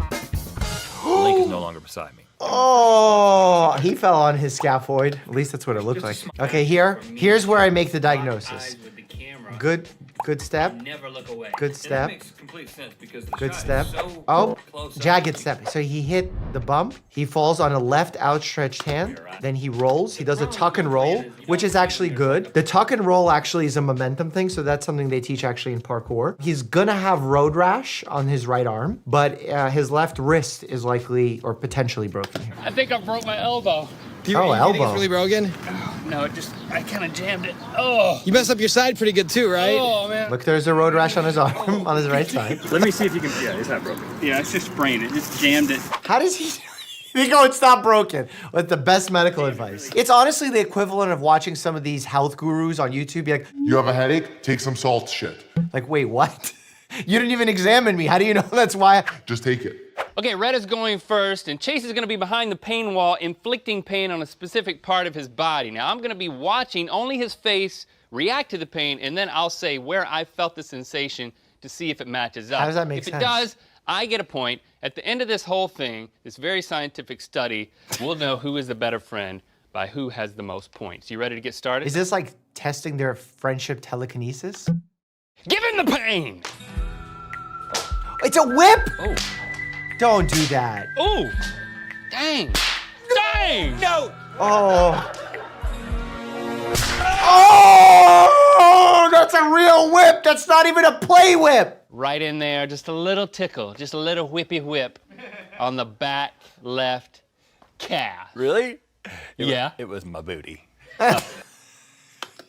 Link is no longer beside me. Oh, he fell on his scaphoid. At least that's what it looked like. Okay, here's where I make the diagnosis. Good step. Never look away. Good step. That makes complete sense because the Good shot step. is so Oh, close up. jagged step. So he hit the bump. He falls on a left outstretched hand. Then he rolls. He does a tuck and roll, which is actually good. The tuck and roll actually is a momentum thing, so that's something they teach actually in parkour. He's gonna have road rash on his right arm, but his left wrist is likely or potentially broken here. I think I broke my elbow. Oh, elbow. Think it's really broken? No, I kind of jammed it. Oh. You messed up your side pretty good too, right? Oh, man. Look, there's a road rash on his arm, on his right side. Let me see if you can. Yeah, it's not broken. Yeah, it's just sprained. It just jammed it. How does he... They go, it's not broken. With the best medical advice. It's honestly the equivalent of watching some of these health gurus on YouTube be like, you have a headache? Take some salt shit. Like, wait, what? You didn't even examine me. How do you know that's why? Just take it. Okay, Red is going first, and Chase is going to be behind the pain wall, inflicting pain on a specific part of his body. Now, I'm going to be watching only his face react to the pain, and then I'll say where I felt the sensation to see if it matches up. How does that make sense? If it does, I get a point. At the end of this whole thing, this very scientific study, we'll know who is the better friend by who has the most points. You ready to get started? Is this like testing their friendship telekinesis? Give him the pain! It's a whip! Oh. Don't do that. Oh! Dang! Dang! No! Oh. Oh! That's a real whip! That's not even a play whip! Right in there, just a little tickle, just a little whippy whip on the back left calf. Really? Yeah. It was my booty.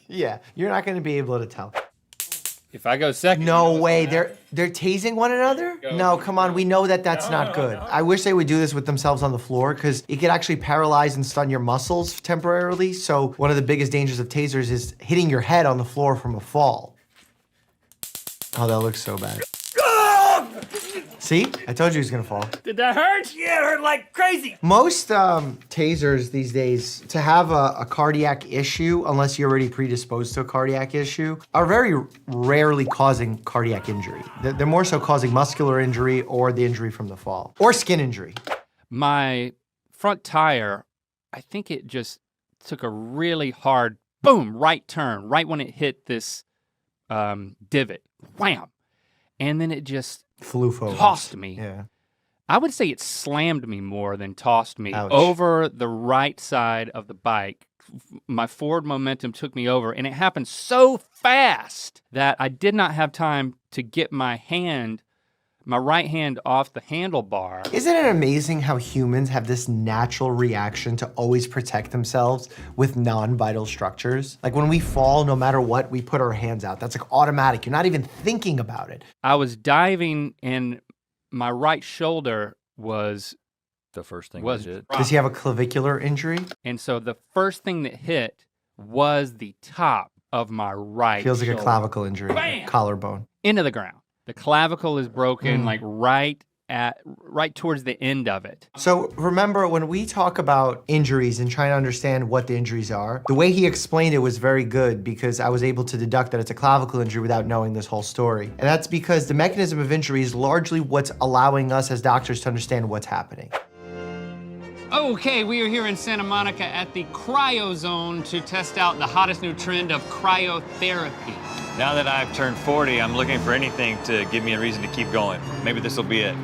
Yeah, you're not gonna be able to tell. If I go second, No way, they're tasing one another? No, come on, we know that that's not good. I wish they would do this with themselves on the floor because it could actually paralyze and stun your muscles temporarily. So one of the biggest dangers of tasers is hitting your head on the floor from a fall. Oh, that looks so bad. See? I told you he was gonna fall. Did that hurt? Yeah, it hurt like crazy. Most tasers these days, to have a cardiac issue, unless you're already predisposed to a cardiac issue, are very rarely causing cardiac injury. They're more so causing muscular injury or the injury from the fall, or skin injury. My front tire, I think it just took a really hard, boom, right turn, right when it hit this divot, wham. And then it just flew forward. Tossed me. Yeah. I would say it slammed me more than tossed me Ouch. over the right side of the bike. My forward momentum took me over, and it happened so fast that I did not have time to get my right hand off the handlebar. Isn't it amazing how humans have this natural reaction to always protect themselves with non-vital structures? Like when we fall, no matter what, we put our hands out. That's like automatic. You're not even thinking about it. I was diving and my right shoulder was the first thing was hit. Does he have a clavicular injury? And so the first thing that hit was the top of my right Feels like shoulder. a clavicle injury, Bam! collarbone. Into the ground. The clavicle is broken, like right towards the end of it. So remember, when we talk about injuries and trying to understand what the injuries are, the way he explained it was very good because I was able to deduct that it's a clavicle injury without knowing this whole story. And that's because the mechanism of injury is largely what's allowing us as doctors to understand what's happening. Okay, we are here in Santa Monica at the Cryo Zone to test out the hottest new trend of cryotherapy. Now that I've turned 40, I'm looking for anything to give me a reason to keep going. Maybe this will be it.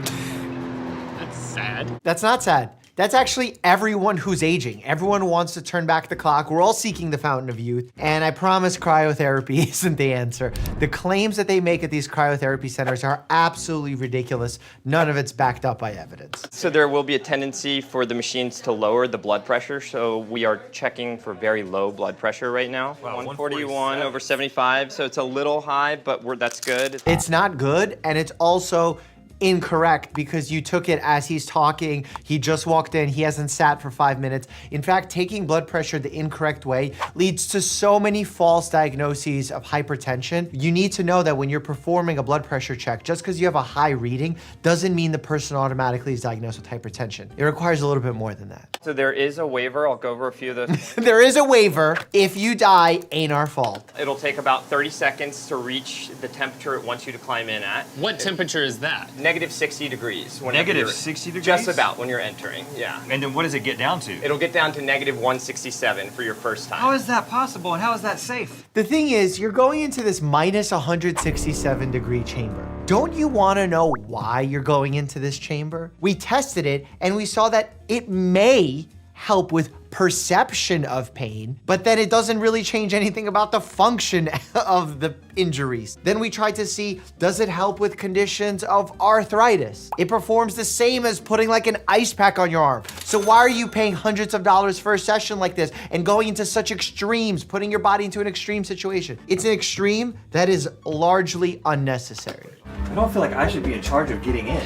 That's sad. That's not sad. That's actually everyone who's aging. Everyone wants to turn back the clock. We're all seeking the fountain of youth. And I promise cryotherapy isn't the answer. The claims that they make at these cryotherapy centers are absolutely ridiculous. None of it's backed up by evidence. So there will be a tendency for the machines to lower the blood pressure. So we are checking for very low blood pressure right now. Wow, 141 over 75. So it's a little high, but that's good. It's not good, and it's also incorrect because you took it as he's talking. He just walked in. He hasn't sat for 5 minutes. In fact, taking blood pressure the incorrect way leads to so many false diagnoses of hypertension. You need to know that when you're performing a blood pressure check, just because you have a high reading doesn't mean the person automatically is diagnosed with hypertension. It requires a little bit more than that. So there is a waiver. I'll go over a few of those. There is a waiver. If you die, ain't our fault. It'll take about 30 seconds to reach the temperature it wants you to climb in at. What temperature is that? Negative 60 degrees. Negative 60 degrees? Just about when you're entering, yeah. And then what does it get down to? It'll get down to negative 167 for your first time. How is that possible and how is that safe? The thing is, you're going into this minus 167 degree chamber. Don't you want to know why you're going into this chamber? We tested it and we saw that it may help with perception of pain, but then it doesn't really change anything about the function of the injuries. Then we tried to see, does it help with conditions of arthritis? It performs the same as putting like an ice pack on your arm. So why are you paying hundreds of dollars for a session like this and going into such extremes, putting your body into an extreme situation? It's an extreme that is largely unnecessary. I don't feel like I should be in charge of getting in.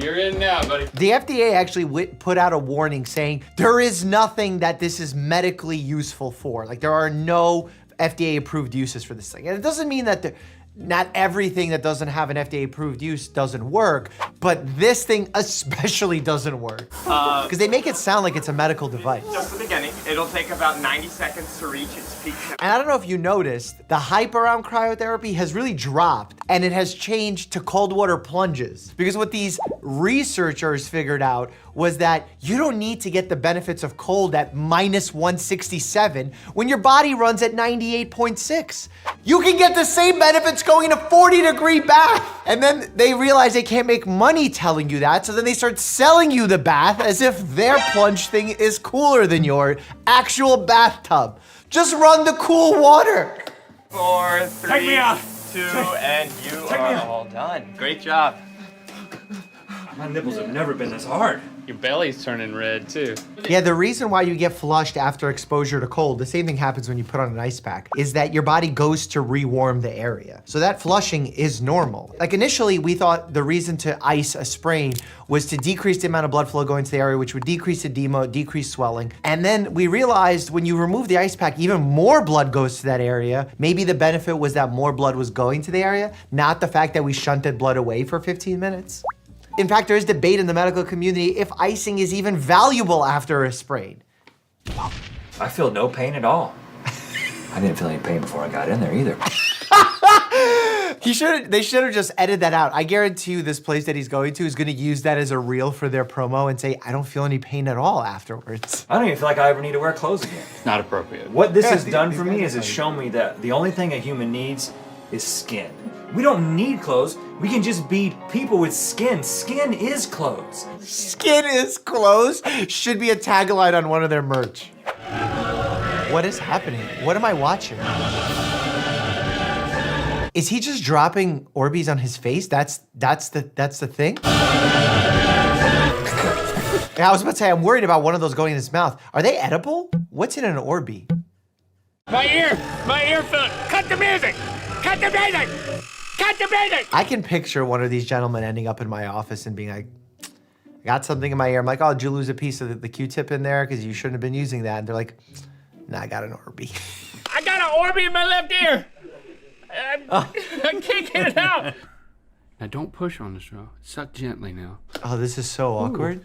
You're in now, buddy. The FDA actually put out a warning saying there is nothing that this is medically useful for. Like there are no FDA approved uses for this thing. And it doesn't mean that not everything that doesn't have an FDA approved use doesn't work, but this thing especially doesn't work. Because they make it sound like it's a medical device. Just the beginning. It'll take about 90 seconds to reach its peak temperature. And I don't know if you noticed, the hype around cryotherapy has really dropped and it has changed to cold water plunges. Because what these researchers figured out was that you don't need to get the benefits of cold at minus 167 when your body runs at 98.6. You can get the same benefits going in a 40-degree bath. And then they realize they can't make money telling you that, so then they start selling you the bath as if their plunge thing is cooler than your actual bathtub. Just run the cool water. 4, 3, Take me out. 2, and you are all done. Great job. My nipples have never been this hard. Your belly's turning red too. Yeah, the reason why you get flushed after exposure to cold, the same thing happens when you put on an ice pack, is that your body goes to rewarm the area. So that flushing is normal. Like initially, we thought the reason to ice a sprain was to decrease the amount of blood flow going to the area, which would decrease edema, decrease swelling. And then we realized when you remove the ice pack, even more blood goes to that area. Maybe the benefit was that more blood was going to the area, not the fact that we shunted blood away for 15 minutes. In fact, there is debate in the medical community if icing is even valuable after a sprain. I feel no pain at all. I didn't feel any pain before I got in there either. They should have just edited that out. I guarantee you this place that he's going to is gonna use that as a reel for their promo and say, I don't feel any pain at all afterwards. I don't even feel like I ever need to wear clothes again. Not appropriate. What this has done for me is it's shown me that the only thing a human needs is skin. We don't need clothes. We can just be people with skin. Skin is clothes. Skin is clothes should be a tagline on one of their merch. What is happening? What am I watching? Is he just dropping Orbeez on his face? That's the thing? I was about to say, I'm worried about one of those going in his mouth. Are they edible? What's in an Orbeez? My ear felt. Cut the music! Cut the music! Cut the music! I can picture one of these gentlemen ending up in my office and being like, I got something in my ear. I'm like, oh, did you lose a piece of the Q-tip in there? Because you shouldn't have been using that. And they're like, nah, I got an Orbeez. I got an Orbeez in my left ear! I can't get it out! Now don't push on the straw. Suck gently now. Oh, this is so awkward.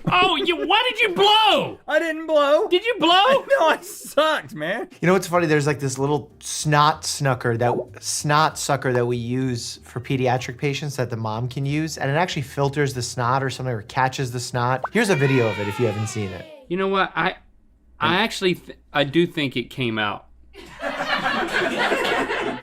Oh, why did you blow? I didn't blow. Did you blow? No, I sucked, man. You know what's funny? There's like this little snot sucker that we use for pediatric patients that the mom can use, and it actually filters the snot or something, or catches the snot. Here's a video of it if you haven't seen it. You know what? I actually I do think it came out.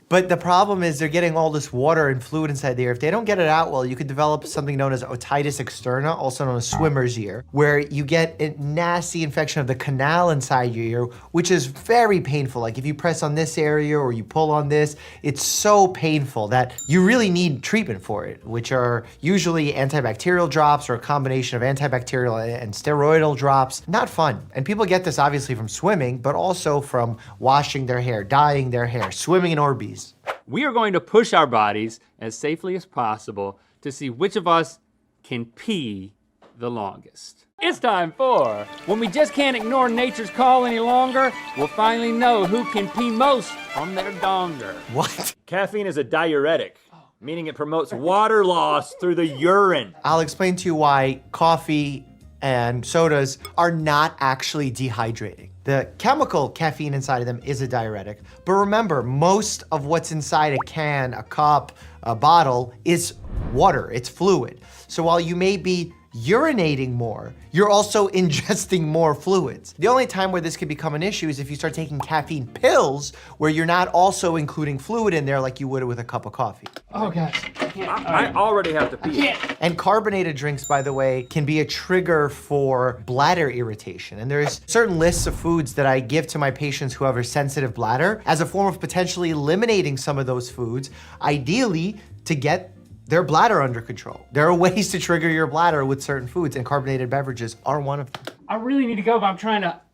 But the problem is they're getting all this water and fluid inside the ear. If they don't get it out well, you could develop something known as otitis externa, also known as swimmer's ear, where you get a nasty infection of the canal inside your ear, which is very painful. Like if you press on this area or you pull on this, it's so painful that you really need treatment for it, which are usually antibacterial drops or a combination of antibacterial and steroidal drops. Not fun. And people get this obviously from swimming, but also from washing their hair, dyeing their hair, swimming in Orbeez. We are going to push our bodies as safely as possible to see which of us can pee the longest. It's time for when we just can't ignore nature's call any longer, we'll finally know who can pee most from their donger. What? Caffeine is a diuretic, meaning it promotes water loss through the urine. I'll explain to you why coffee and sodas are not actually dehydrating. The chemical caffeine inside of them is a diuretic. But remember, most of what's inside a can, a cup, a bottle is water, it's fluid. So while you may be urinating more, you're also ingesting more fluids. The only time where this could become an issue is if you start taking caffeine pills where you're not also including fluid in there like you would with a cup of coffee. Oh gosh, I already have to pee. And carbonated drinks, by the way, can be a trigger for bladder irritation. And there's certain lists of foods that I give to my patients who have a sensitive bladder as a form of potentially eliminating some of those foods, ideally to get their bladder under control. There are ways to trigger your bladder with certain foods, and carbonated beverages are one of them. I really need to go, but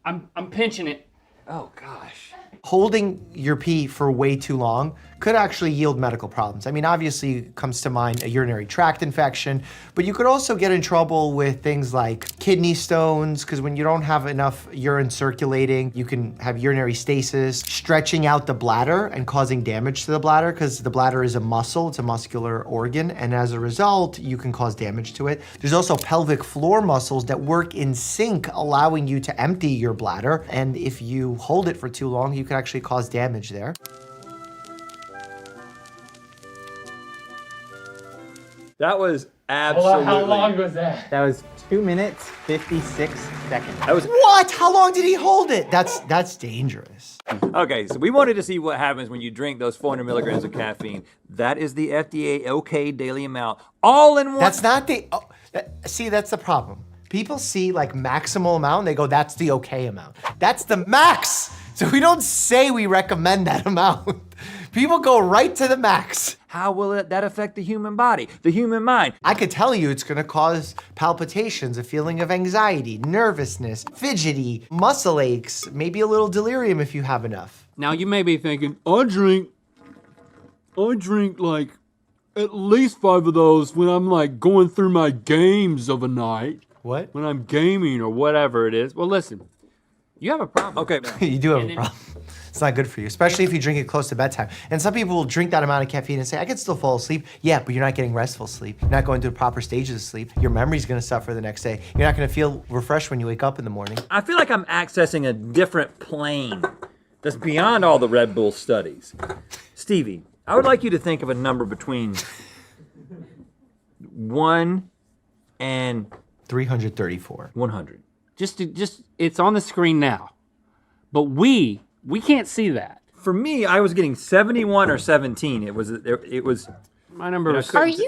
I'm pinching it. Oh gosh. Holding your pee for way too long could actually yield medical problems. I mean, obviously comes to mind a urinary tract infection, but you could also get in trouble with things like kidney stones, because when you don't have enough urine circulating, you can have urinary stasis, stretching out the bladder and causing damage to the bladder, because the bladder is a muscle, it's a muscular organ, and as a result, you can cause damage to it. There's also pelvic floor muscles that work in sync, allowing you to empty your bladder, and if you hold it for too long, you can actually cause damage there. That was absolutely. How long was that? That was 2 minutes, 56 seconds. That was. What? How long did he hold it? That's dangerous. Okay, so we wanted to see what happens when you drink those 400 milligrams of caffeine. That is the FDA okay daily amount, all in one. That's not the, see, that's the problem. People see like maximal amount, and they go, that's the okay amount. That's the max. So we don't say we recommend that amount. People go right to the max. How will that affect the human body, the human mind? I could tell you it's gonna cause palpitations, a feeling of anxiety, nervousness, fidgety, muscle aches, maybe a little delirium if you have enough. Now you may be thinking, I drink like at least 5 of those when I'm like going through my games of a night. What? When I'm gaming or whatever it is. Well, listen, you have a problem. Okay. You do have a problem. It's not good for you, especially if you drink it close to bedtime. And some people will drink that amount of caffeine and say, I can still fall asleep. Yeah, but you're not getting restful sleep. You're not going through the proper stages of sleep. Your memory's gonna suffer the next day. You're not gonna feel refreshed when you wake up in the morning. I feel like I'm accessing a different plane that's beyond all the Red Bull studies. Stevie, I would like you to think of a number between 1 and 334. 100. Just it's on the screen now. But we can't see that. For me, I was getting 71 or 17. It was my number was. Are you?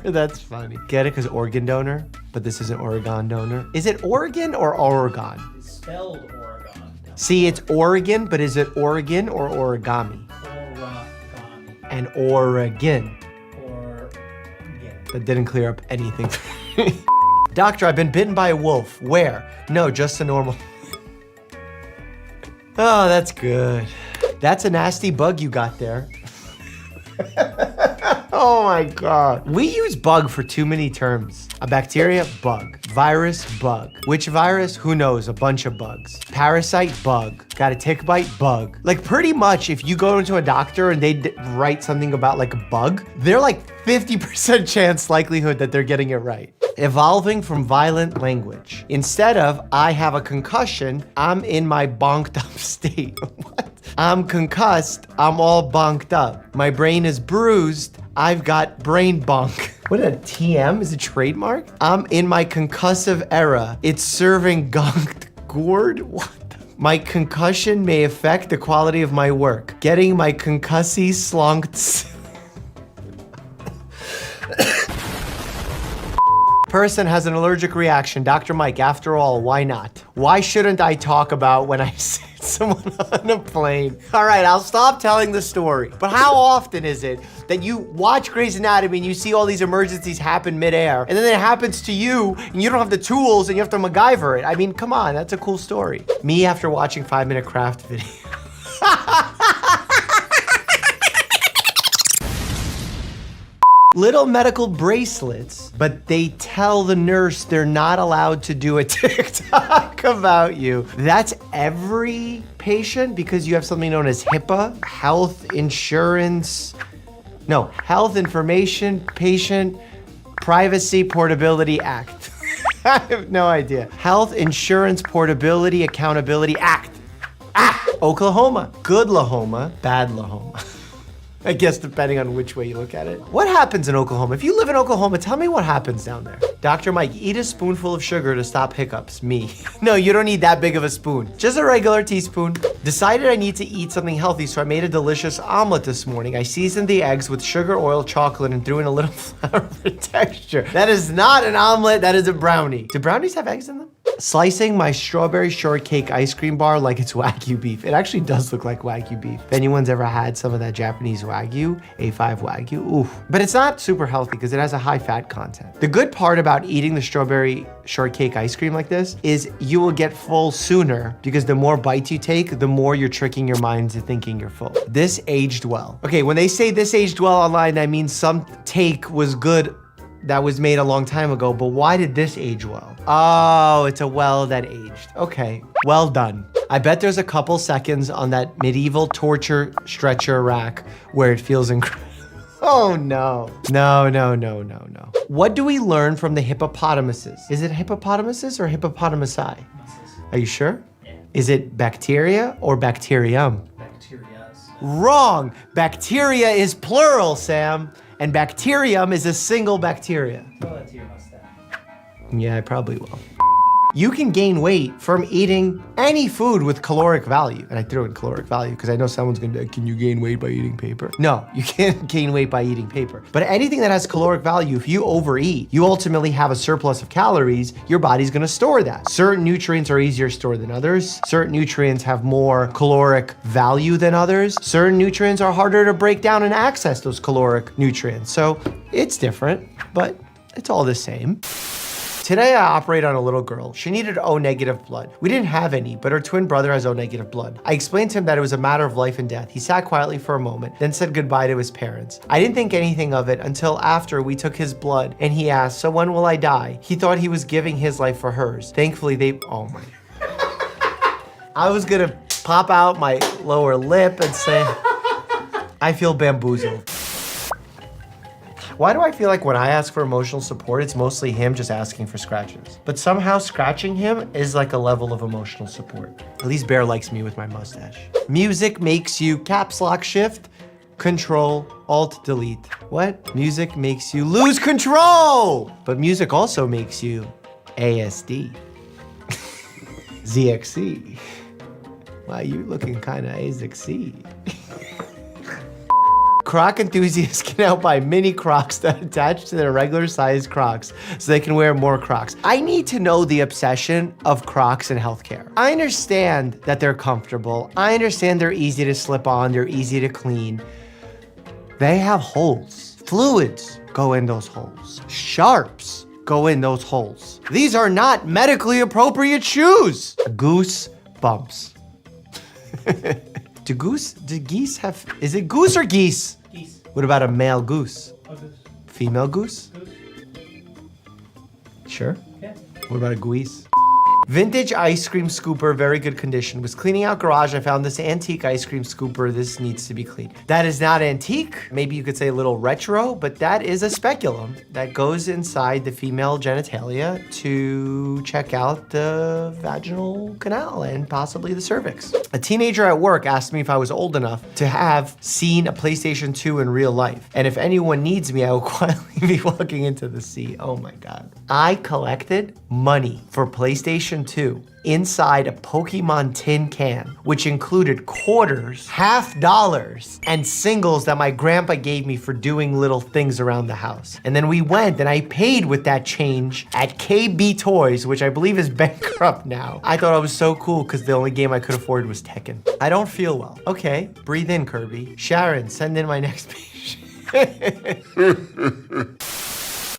That's funny. Get it? Because organ donor, but this isn't Oregon donor. Is it Oregon or Oregon? It's spelled Oregon. See, it's Oregon, but is it Oregon or origami? Origami. And Oregon. Oregon. That didn't clear up anything for me. Doctor, I've been bitten by a wolf. Where? No, just a normal. Oh, that's good. That's a nasty bug you got there. Oh my God. We use bug for too many terms. A bacteria, bug. Virus, bug. Which virus? Who knows? A bunch of bugs. Parasite, bug. Got a tick bite, bug. Like pretty much if you go into a doctor and they write something about like a bug, they're like 50% chance likelihood that they're getting it right. Evolving from violent language. Instead of, I have a concussion, I'm in my bonked up state. What? I'm concussed, I'm all bonked up. My brain is bruised, I've got brain bonk. What a TM? Is it trademark? I'm in my concussive era. It's serving gonked gourd? What? My concussion may affect the quality of my work. Getting my concussy slonked. Person has an allergic reaction. Dr. Mike, after all, why not? Why shouldn't I talk about when I see someone on a plane? All right, I'll stop telling the story. But how often is it that you watch Grey's Anatomy and you see all these emergencies happen midair, and then it happens to you and you don't have the tools and you have to MacGyver it? I mean, come on, that's a cool story. Me after watching 5-minute craft video. Little medical bracelets, but they tell the nurse they're not allowed to do a TikTok about you. That's every patient because you have something known as HIPAA, Health Information Patient Privacy Portability Act. I have no idea. Health Insurance Portability Accountability Act. Oklahoma. Good Lahoma, bad Lahoma. I guess depending on which way you look at it. What happens in Oklahoma? If you live in Oklahoma, tell me what happens down there. Dr. Mike, eat a spoonful of sugar to stop hiccups. Me. No, you don't need that big of a spoon. Just a regular teaspoon. Decided I need to eat something healthy, so I made a delicious omelet this morning. I seasoned the eggs with sugar, oil, chocolate, and threw in a little flour for texture. That is not an omelet, that is a brownie. Do brownies have eggs in them? Slicing my strawberry shortcake ice cream bar like it's Wagyu beef. It actually does look like Wagyu beef. If anyone's ever had some of that Japanese Wagyu, A5 Wagyu, oof. But it's not super healthy because it has a high fat content. The good part about eating the strawberry shortcake ice cream like this is you will get full sooner because the more bites you take, the more you're tricking your mind into thinking you're full. This aged well. Okay, when they say this aged well online, that means some take was good that was made a long time ago, but why did this age well? Oh, it's a well that aged. Okay, well done. I bet there's a couple seconds on that medieval torture stretcher rack where it feels incredible. Oh no. No. What do we learn from the hippopotamuses? Is it hippopotamuses or hippopotami? Are you sure? Yeah. Is it bacteria or bacterium? Bacterias. Wrong. Bacteria is plural, Sam. And bacterium is a single bacteria. Well, that's your mustache. Yeah, I probably will. You can gain weight from eating any food with caloric value. And I threw in caloric value because I know someone's gonna be like, can you gain weight by eating paper? No, you can't gain weight by eating paper. But anything that has caloric value, if you overeat, you ultimately have a surplus of calories, your body's gonna store that. Certain nutrients are easier stored than others. Certain nutrients have more caloric value than others. Certain nutrients are harder to break down and access those caloric nutrients. So it's different, but it's all the same. Today I operate on a little girl. She needed O negative blood. We didn't have any, but her twin brother has O negative blood. I explained to him that it was a matter of life and death. He sat quietly for a moment, then said goodbye to his parents. I didn't think anything of it until after we took his blood and he asked, so when will I die? He thought he was giving his life for hers. Thankfully oh my. I was gonna pop out my lower lip and say, I feel bamboozled. Why do I feel like when I ask for emotional support, it's mostly him just asking for scratches? But somehow scratching him is like a level of emotional support. At least Bear likes me with my mustache. Music makes you caps lock shift, control, alt delete. What? Music makes you lose control! But music also makes you ASD. ZXC. Wow, you're looking kinda ASXC. Croc enthusiasts can now buy mini Crocs that attach to their regular sized Crocs so they can wear more Crocs. I need to know the obsession of Crocs in healthcare. I understand that they're comfortable. I understand they're easy to slip on, they're easy to clean. They have holes. Fluids go in those holes. Sharps go in those holes. These are not medically appropriate shoes. Goose bumps. Do geese have, is it goose or geese? Geese. What about a male goose? A goose. Female goose? Goose. Sure? Yeah. What about a goose? Vintage ice cream scooper, very good condition. Was cleaning out garage, I found this antique ice cream scooper. This needs to be cleaned. That is not antique. Maybe you could say a little retro, but that is a speculum that goes inside the female genitalia to check out the vaginal canal and possibly the cervix. A teenager at work asked me if I was old enough to have seen a PlayStation 2 in real life. And if anyone needs me, I will quietly be walking into the sea. Oh my God. I collected money for PlayStation 2 inside a Pokemon tin can, which included quarters, $50, and singles that my grandpa gave me for doing little things around the house. And then we went and I paid with that change at KB Toys, which I believe is bankrupt now. I thought I was so cool because the only game I could afford was Tekken. I don't feel well. Okay, breathe in, Kirby. Sharon, send in my next patient.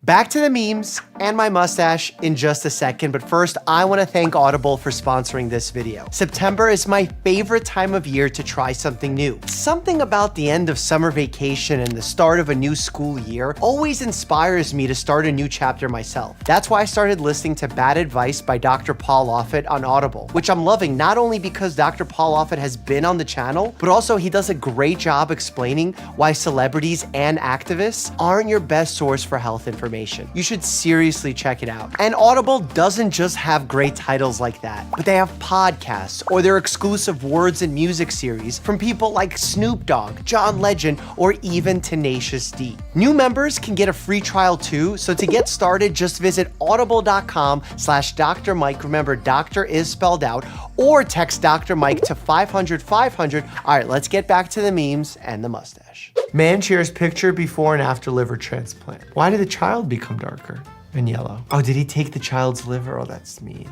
Back to the memes and my mustache in just a second, but first I want to thank Audible for sponsoring this video. September is my favorite time of year to try something new. Something about the end of summer vacation and the start of a new school year always inspires me to start a new chapter myself. That's why I started listening to Bad Advice by Dr. Paul Offit on Audible, which I'm loving not only because Dr. Paul Offit has been on the channel, but also he does a great job explaining why celebrities and activists aren't your best source for health information. You should seriously check it out. And Audible doesn't just have great titles like that, but they have podcasts or their exclusive words and music series from people like Snoop Dogg, John Legend, or even Tenacious D. New members can get a free trial too, so to get started, just visit audible.com/Dr. Mike. Remember, doctor is spelled out, or text Dr. Mike to 500-500. All right, let's get back to the memes and the mustache. Man shares picture before and after liver transplant. Why did the child become darker and yellow? Oh, did he take the child's liver? Oh, that's mean.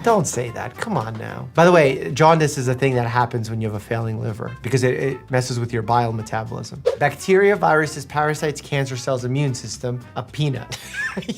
Don't say that, come on now. By the way, jaundice is a thing that happens when you have a failing liver because it messes with your bile metabolism. Bacteria, viruses, parasites, cancer cells, immune system, a peanut.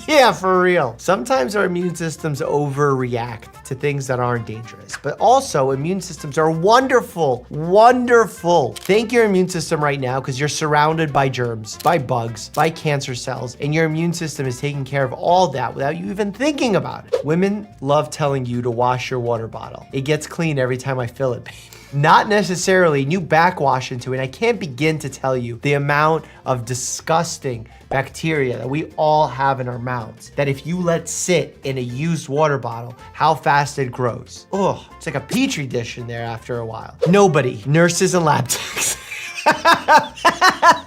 Yeah, for real. Sometimes our immune systems overreact to things that aren't dangerous, but also immune systems are wonderful, wonderful. Thank your immune system right now because you're surrounded by germs, by bugs, by cancer cells, and your immune system is taking care of all that without you even thinking about it. Women love telling you to wash your water bottle. It gets clean every time I fill it, babe. Not necessarily, new backwash into it. I can't begin to tell you the amount of disgusting bacteria that we all have in our mouths, that if you let sit in a used water bottle, how fast it grows. Oh, it's like a petri dish in there after a while. Nobody, nurses and lab techs.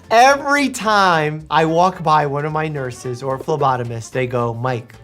Every time I walk by one of my nurses or phlebotomists, they go, Mike,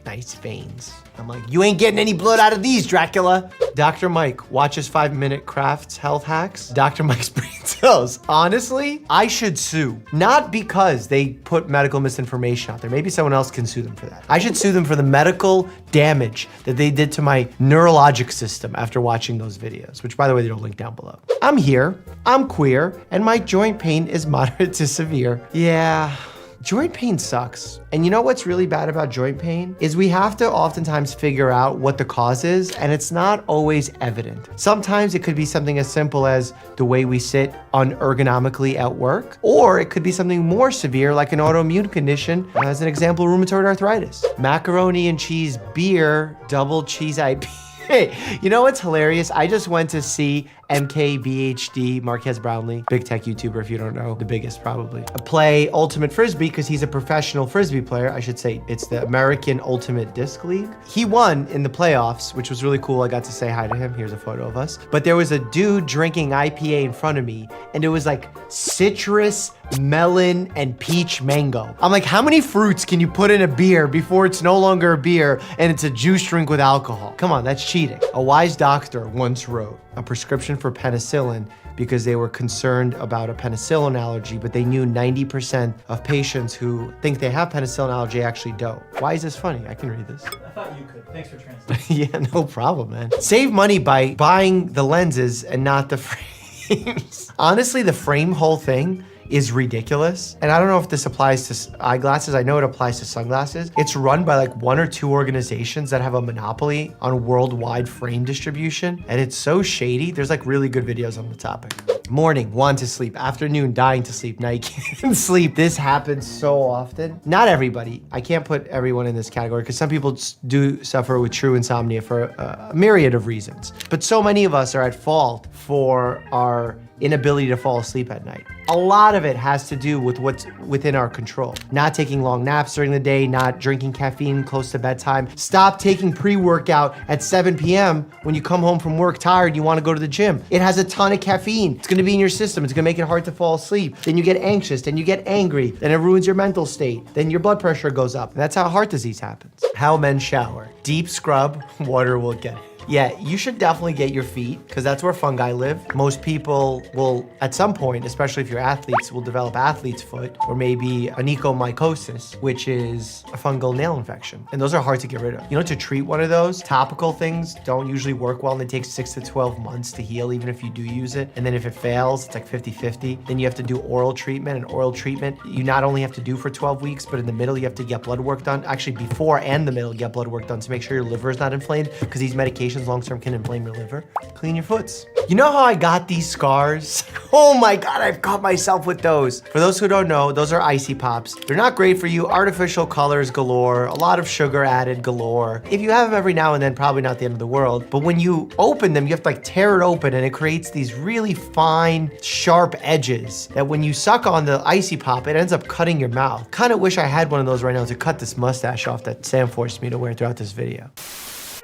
nice veins. I'm like, you ain't getting any blood out of these, Dracula. Dr. Mike watches 5-minute crafts health hacks. Dr. Mike's brain cells. Honestly, I should sue. Not because they put medical misinformation out there. Maybe someone else can sue them for that. I should sue them for the medical damage that they did to my neurologic system after watching those videos, which by the way, they'll link down below. I'm here, I'm queer, and my joint pain is moderate to severe. Yeah. Joint pain sucks. And you know what's really bad about joint pain? Is we have to oftentimes figure out what the cause is, and it's not always evident. Sometimes it could be something as simple as the way we sit unergonomically at work, or it could be something more severe like an autoimmune condition, as an example, rheumatoid arthritis. Macaroni and cheese beer, double cheese IPA. Hey, you know what's hilarious? I just went to see MKBHD, Marquez Brownlee, big tech YouTuber if you don't know, the biggest probably, play Ultimate Frisbee because he's a professional Frisbee player. I should say it's the American Ultimate Disc League. He won in the playoffs, which was really cool. I got to say hi to him. Here's a photo of us. But there was a dude drinking IPA in front of me, and it was like citrus, melon, and peach mango. I'm like, how many fruits can you put in a beer before it's no longer a beer and it's a juice drink with alcohol? Come on, that's cheating. A wise doctor once wrote a prescription for penicillin because they were concerned about a penicillin allergy, but they knew 90% of patients who think they have penicillin allergy actually don't. Why is this funny? I can read this. I thought you could. Thanks for translating. Yeah, no problem, man. Save money by buying the lenses and not the frames. Honestly, the frame whole thing is ridiculous. And I don't know if this applies to eyeglasses. I know it applies to sunglasses. It's run by like 1 or 2 organizations that have a monopoly on worldwide frame distribution. And it's so shady. There's like really good videos on the topic. Morning, want to sleep. Afternoon, dying to sleep. Night, can't sleep. This happens so often. Not everybody. I can't put everyone in this category because some people do suffer with true insomnia for a myriad of reasons. But so many of us are at fault for our inability to fall asleep at night. A lot of it has to do with what's within our control. Not taking long naps during the day, not drinking caffeine close to bedtime. Stop taking pre-workout at 7 p.m. when you come home from work tired, you wanna go to the gym. It has a ton of caffeine. It's gonna be in your system. It's gonna make it hard to fall asleep. Then you get anxious, then you get angry, then it ruins your mental state. Then your blood pressure goes up. And that's how heart disease happens. How men shower. Deep scrub, water will get it. Yeah, you should definitely get your feet because that's where fungi live. Most people will, at some point, especially if you're athletes, will develop athlete's foot or maybe onychomycosis, which is a fungal nail infection. And those are hard to get rid of. You know, to treat one of those, topical things don't usually work well and it takes 6 to 12 months to heal even if you do use it. And then if it fails, it's like 50-50. Then you have to do oral treatment, and oral treatment you not only have to do for 12 weeks, but in the middle you have to get blood work done. Actually, before and the middle, get blood work done to make sure your liver is not inflamed because these medications long-term can inflame your liver. Clean your foots. You know how I got these scars? Oh my God, I've caught myself with those. For those who don't know, those are icy pops. They're not great for you. Artificial colors galore, a lot of sugar added galore. If you have them every now and then, probably not the end of the world. But when you open them, you have to like tear it open and it creates these really fine, sharp edges that when you suck on the icy pop, it ends up cutting your mouth. Kind of wish I had one of those right now to cut this mustache off that Sam forced me to wear throughout this video.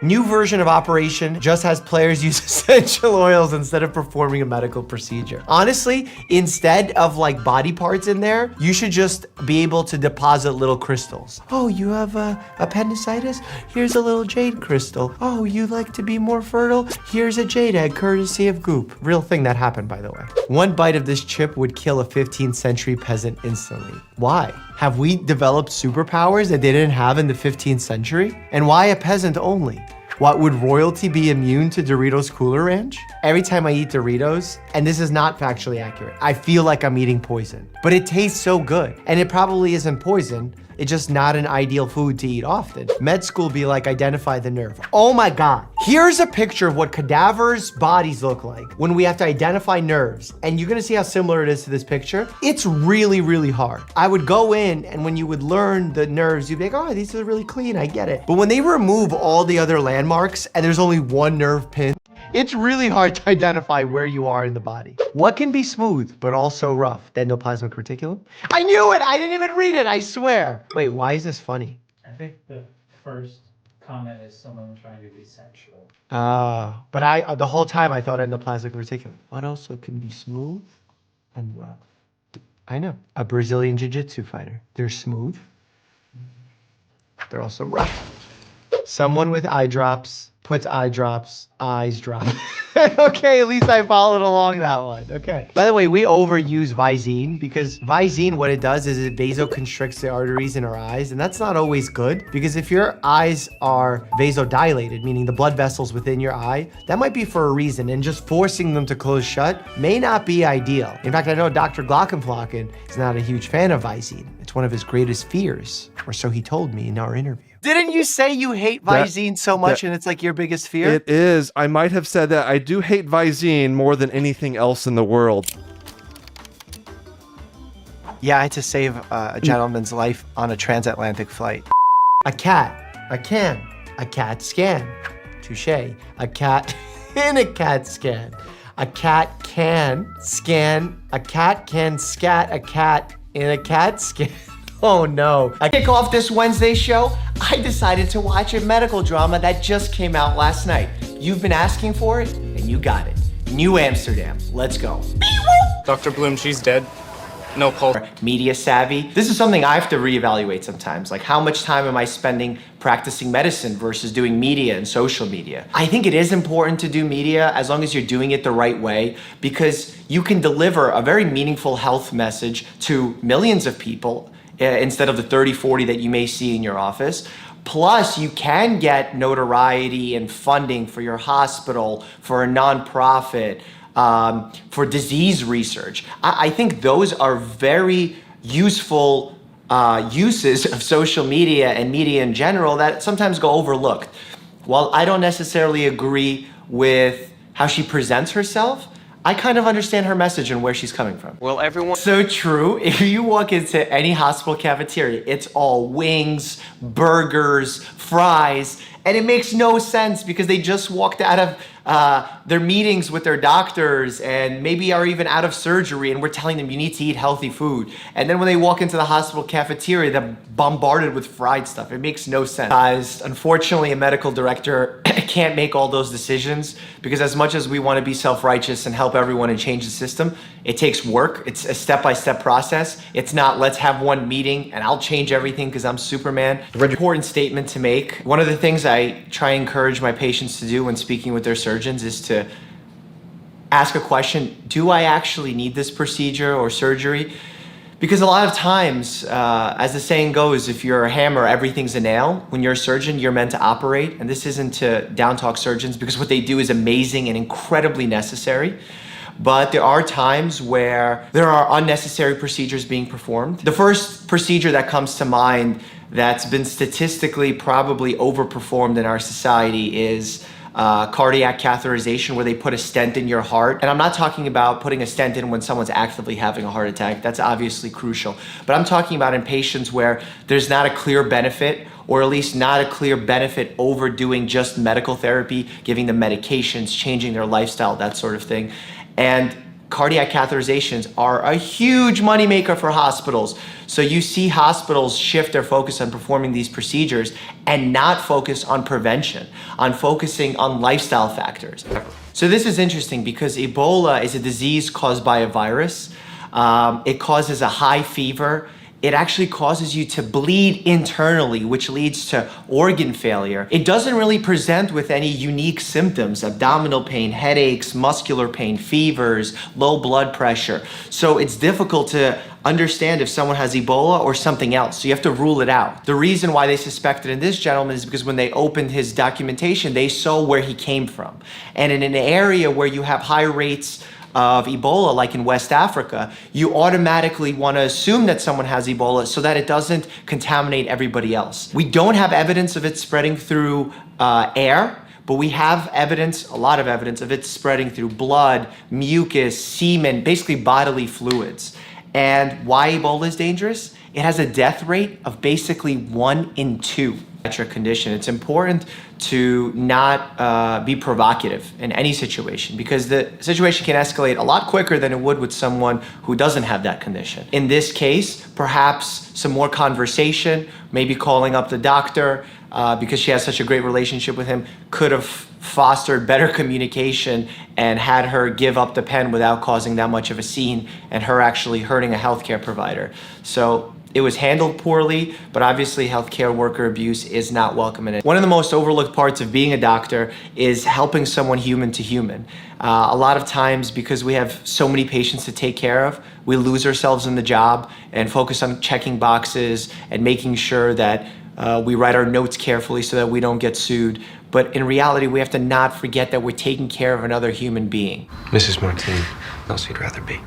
New version of Operation just has players use essential oils instead of performing a medical procedure. Honestly, instead of like body parts in there, you should just be able to deposit little crystals. Oh, you have appendicitis? Here's a little jade crystal. Oh, you like to be more fertile? Here's a jade egg courtesy of Goop. Real thing that happened, by the way. One bite of this chip would kill a 15th century peasant instantly. Why? Have we developed superpowers that they didn't have in the 15th century? And why a peasant only? What, would royalty be immune to Doritos Cooler Ranch? Every time I eat Doritos, and this is not factually accurate, I feel like I'm eating poison. But it tastes so good. And it probably isn't poison. It's just not an ideal food to eat often. Med school be like, identify the nerve. Oh my God. Here's a picture of what cadavers' bodies look like when we have to identify nerves. And you're gonna see how similar it is to this picture. It's really, really hard. I would go in and when you would learn the nerves, you'd be like, oh, these are really clean, I get it. But when they remove all the other landmarks and there's only one nerve pin, it's really hard to identify where you are in the body. What can be smooth, but also rough? The endoplasmic reticulum? I knew it! I didn't even read it, I swear! Wait, why is this funny? I think the first comment is someone trying to be sensual. But the whole time I thought endoplasmic reticulum. What also can be smooth and rough? I know. A Brazilian jiu-jitsu fighter. They're smooth. They're also rough. Someone with eye drops puts eye drops, eyes drop. Okay, at least I followed along that one. Okay. By the way, we overuse Visine because Visine, what it does is it vasoconstricts the arteries in our eyes, and that's not always good because if your eyes are vasodilated, meaning the blood vessels within your eye, that might be for a reason, and just forcing them to close shut may not be ideal. In fact, I know Dr. Glockenflocken is not a huge fan of Visine. It's one of his greatest fears, or so he told me in our interview. Didn't you say you hate Visine so much and it's like your biggest fear? It is. I might have said that. I do hate Visine more than anything else in the world. Yeah, I had to save a gentleman's life on a transatlantic flight. A cat, a cat scan. Touche. A cat in a cat scan. A cat can scan. A cat can scat a cat in a cat scan. Oh no. To kick off this Wednesday show, I decided to watch a medical drama that just came out last night. You've been asking for it, and you got it. New Amsterdam. Let's go. Dr. Bloom, she's dead. No pulse. Media savvy. This is something I have to reevaluate sometimes. Like, how much time am I spending practicing medicine versus doing media and social media? I think it is important to do media as long as you're doing it the right way, because you can deliver a very meaningful health message to millions of people instead of the 30, 40 that you may see in your office. Plus, you can get notoriety and funding for your hospital, for a nonprofit, for disease research. I think those are very useful uses of social media and media in general that sometimes go overlooked. While I don't necessarily agree with how she presents herself, I kind of understand her message and where she's coming from. Well, everyone... So true. If you walk into any hospital cafeteria, it's all wings, burgers, fries, and it makes no sense because they just walked out of their meetings with their doctors and maybe are even out of surgery, and we're telling them you need to eat healthy food. And then when they walk into the hospital cafeteria, they're bombarded with fried stuff. It makes no sense. Unfortunately, a medical director can't make all those decisions because as much as we want to be self-righteous and help everyone and change the system, it takes work. It's a step-by-step process. It's not let's have one meeting and I'll change everything because I'm Superman. Important statement to make. One of the things I try and encourage my patients to do when speaking with their surgeons is to ask a question, do I actually need this procedure or surgery? Because a lot of times, as the saying goes, if you're a hammer, everything's a nail. When you're a surgeon, you're meant to operate. And this isn't to down talk surgeons because what they do is amazing and incredibly necessary. But there are times where there are unnecessary procedures being performed. The first procedure that comes to mind that's been statistically probably overperformed in our society is cardiac catheterization, where they put a stent in your heart. And I'm not talking about putting a stent in when someone's actively having a heart attack. That's obviously crucial. But I'm talking about in patients where there's not a clear benefit, or at least not a clear benefit over doing just medical therapy, giving them medications, changing their lifestyle, that sort of thing. And cardiac catheterizations are a huge moneymaker for hospitals. So you see hospitals shift their focus on performing these procedures and not focus on prevention, on focusing on lifestyle factors. So this is interesting because Ebola is a disease caused by a virus. It causes a high fever. It actually causes you to bleed internally, which leads to organ failure. It doesn't really present with any unique symptoms: abdominal pain, headaches, muscular pain, fevers, low blood pressure. So it's difficult to understand if someone has Ebola or something else. So you have to rule it out. The reason why they suspected in this gentleman is because when they opened his documentation, they saw where he came from. And in an area where you have high rates of Ebola, like in West Africa, you automatically want to assume that someone has Ebola so that it doesn't contaminate everybody else. We don't have evidence of it spreading through air, but we have evidence, a lot of evidence, of it spreading through blood, mucus, semen, basically bodily fluids. And why Ebola is dangerous? It has a death rate of basically 1 in 2. Condition. It's important to not be provocative in any situation because the situation can escalate a lot quicker than it would with someone who doesn't have that condition. In this case, perhaps some more conversation, maybe calling up the doctor because she has such a great relationship with him, could have fostered better communication and had her give up the pen without causing that much of a scene and her actually hurting a healthcare provider. So It was handled poorly, but obviously healthcare worker abuse is not welcome in it. One of the most overlooked parts of being a doctor is helping someone human to human. A lot of times, because we have so many patients to take care of, we lose ourselves in the job and focus on checking boxes and making sure that we write our notes carefully so that we don't get sued. But in reality, we have to not forget that we're taking care of another human being. Mrs. Martin, how else you'd rather be?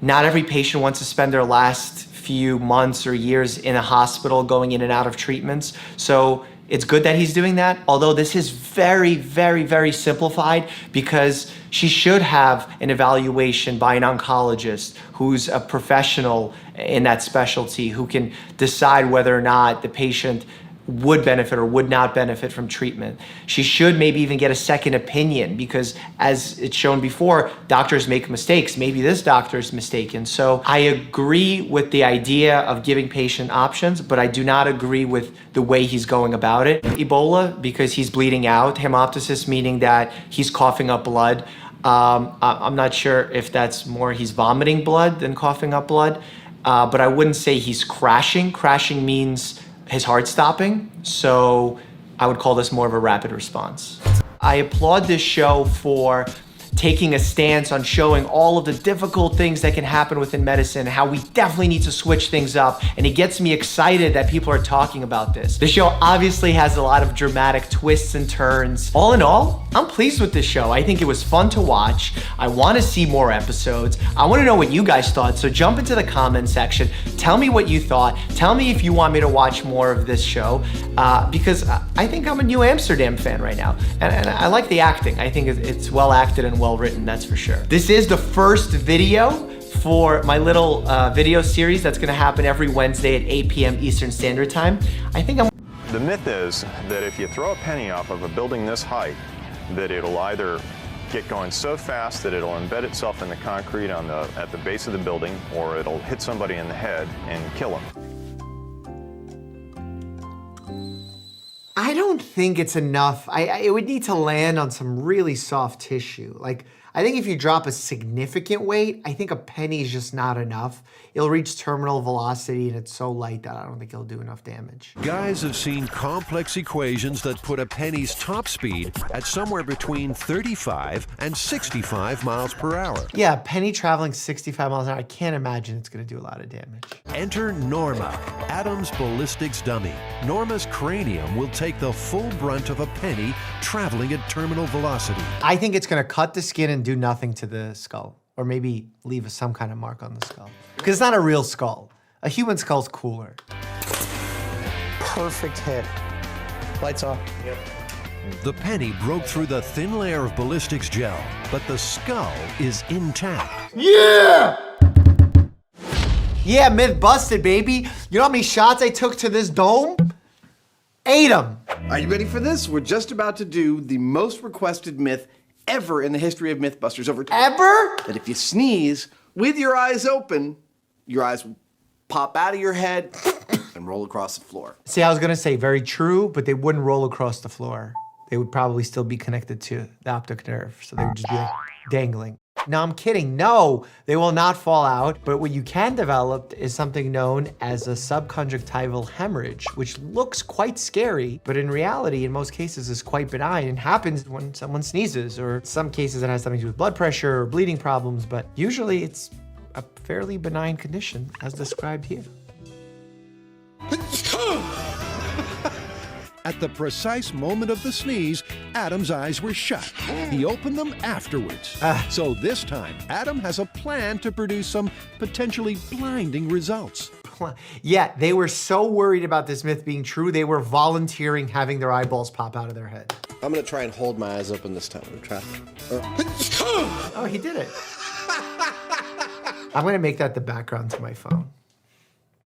Not every patient wants to spend their last few months or years in a hospital going in and out of treatments. So it's good that he's doing that, although this is very, very, very simplified because she should have an evaluation by an oncologist who's a professional in that specialty who can decide whether or not the patient would benefit or would not benefit from treatment. She should maybe even get a second opinion because, as it's shown before, doctors make mistakes. Maybe this doctor is mistaken. So I agree with the idea of giving patient options, but I do not agree with the way he's going about it. Ebola, because he's bleeding out. Hemoptysis, meaning that he's coughing up blood. I'm not sure if that's more he's vomiting blood than coughing up blood, but I wouldn't say he's crashing. Crashing means his heart stopping, so I would call this more of a rapid response. I applaud this show for taking a stance on showing all of the difficult things that can happen within medicine, how we definitely need to switch things up, and it gets me excited that people are talking about this. The show obviously has a lot of dramatic twists and turns. All in all, I'm pleased with this show. I think it was fun to watch. I want to see more episodes. I want to know what you guys thought, so jump into the comment section. Tell me what you thought. Tell me if you want me to watch more of this show, because I think I'm a New Amsterdam fan right now, and I like the acting. I think it's well acted and well written, that's for sure. This is the first video for my little video series that's gonna happen every Wednesday at 8 p.m. Eastern Standard Time. The myth is that if you throw a penny off of a building this height, that it'll either get going so fast that it'll embed itself in the concrete at the base of the building, or it'll hit somebody in the head and kill them. I don't think it's enough. It would need to land on some really soft tissue. Like, I think if you drop a significant weight, I think a penny is just not enough. It'll reach terminal velocity and it's so light that I don't think it'll do enough damage. Guys have seen complex equations that put a penny's top speed at somewhere between 35 and 65 miles per hour. Yeah, a penny traveling 65 miles an hour, I can't imagine it's gonna do a lot of damage. Enter Norma, Adam's ballistics dummy. Norma's cranium will take the full brunt of a penny traveling at terminal velocity. I think it's gonna cut the skin and do nothing to the skull, or maybe leave some kind of mark on the skull. Because it's not a real skull. A human skull's cooler. Perfect hit. Lights off. Yep. The penny broke through the thin layer of ballistics gel, but the skull is intact. Yeah! Yeah, myth busted, baby. You know how many shots I took to this dome? 8 'em. Are you ready for this? We're just about to do the most requested myth ever in the history of Mythbusters. Ever? That if you sneeze with your eyes open, your eyes will pop out of your head and roll across the floor. See, I was gonna say very true, but they wouldn't roll across the floor. They would probably still be connected to the optic nerve, so they would just be like dangling. No, I'm kidding. No, they will not fall out. But what you can develop is something known as a subconjunctival hemorrhage, which looks quite scary, but in reality, in most cases, is quite benign and happens when someone sneezes, or in some cases it has something to do with blood pressure or bleeding problems, but usually it's a fairly benign condition as described here. At the precise moment of the sneeze, Adam's eyes were shut. He opened them afterwards. So this time, Adam has a plan to produce some potentially blinding results. Yeah, they were so worried about this myth being true, they were volunteering having their eyeballs pop out of their head. I'm gonna try and hold my eyes open this time. Oh, he did it. I'm gonna make that the background to my phone.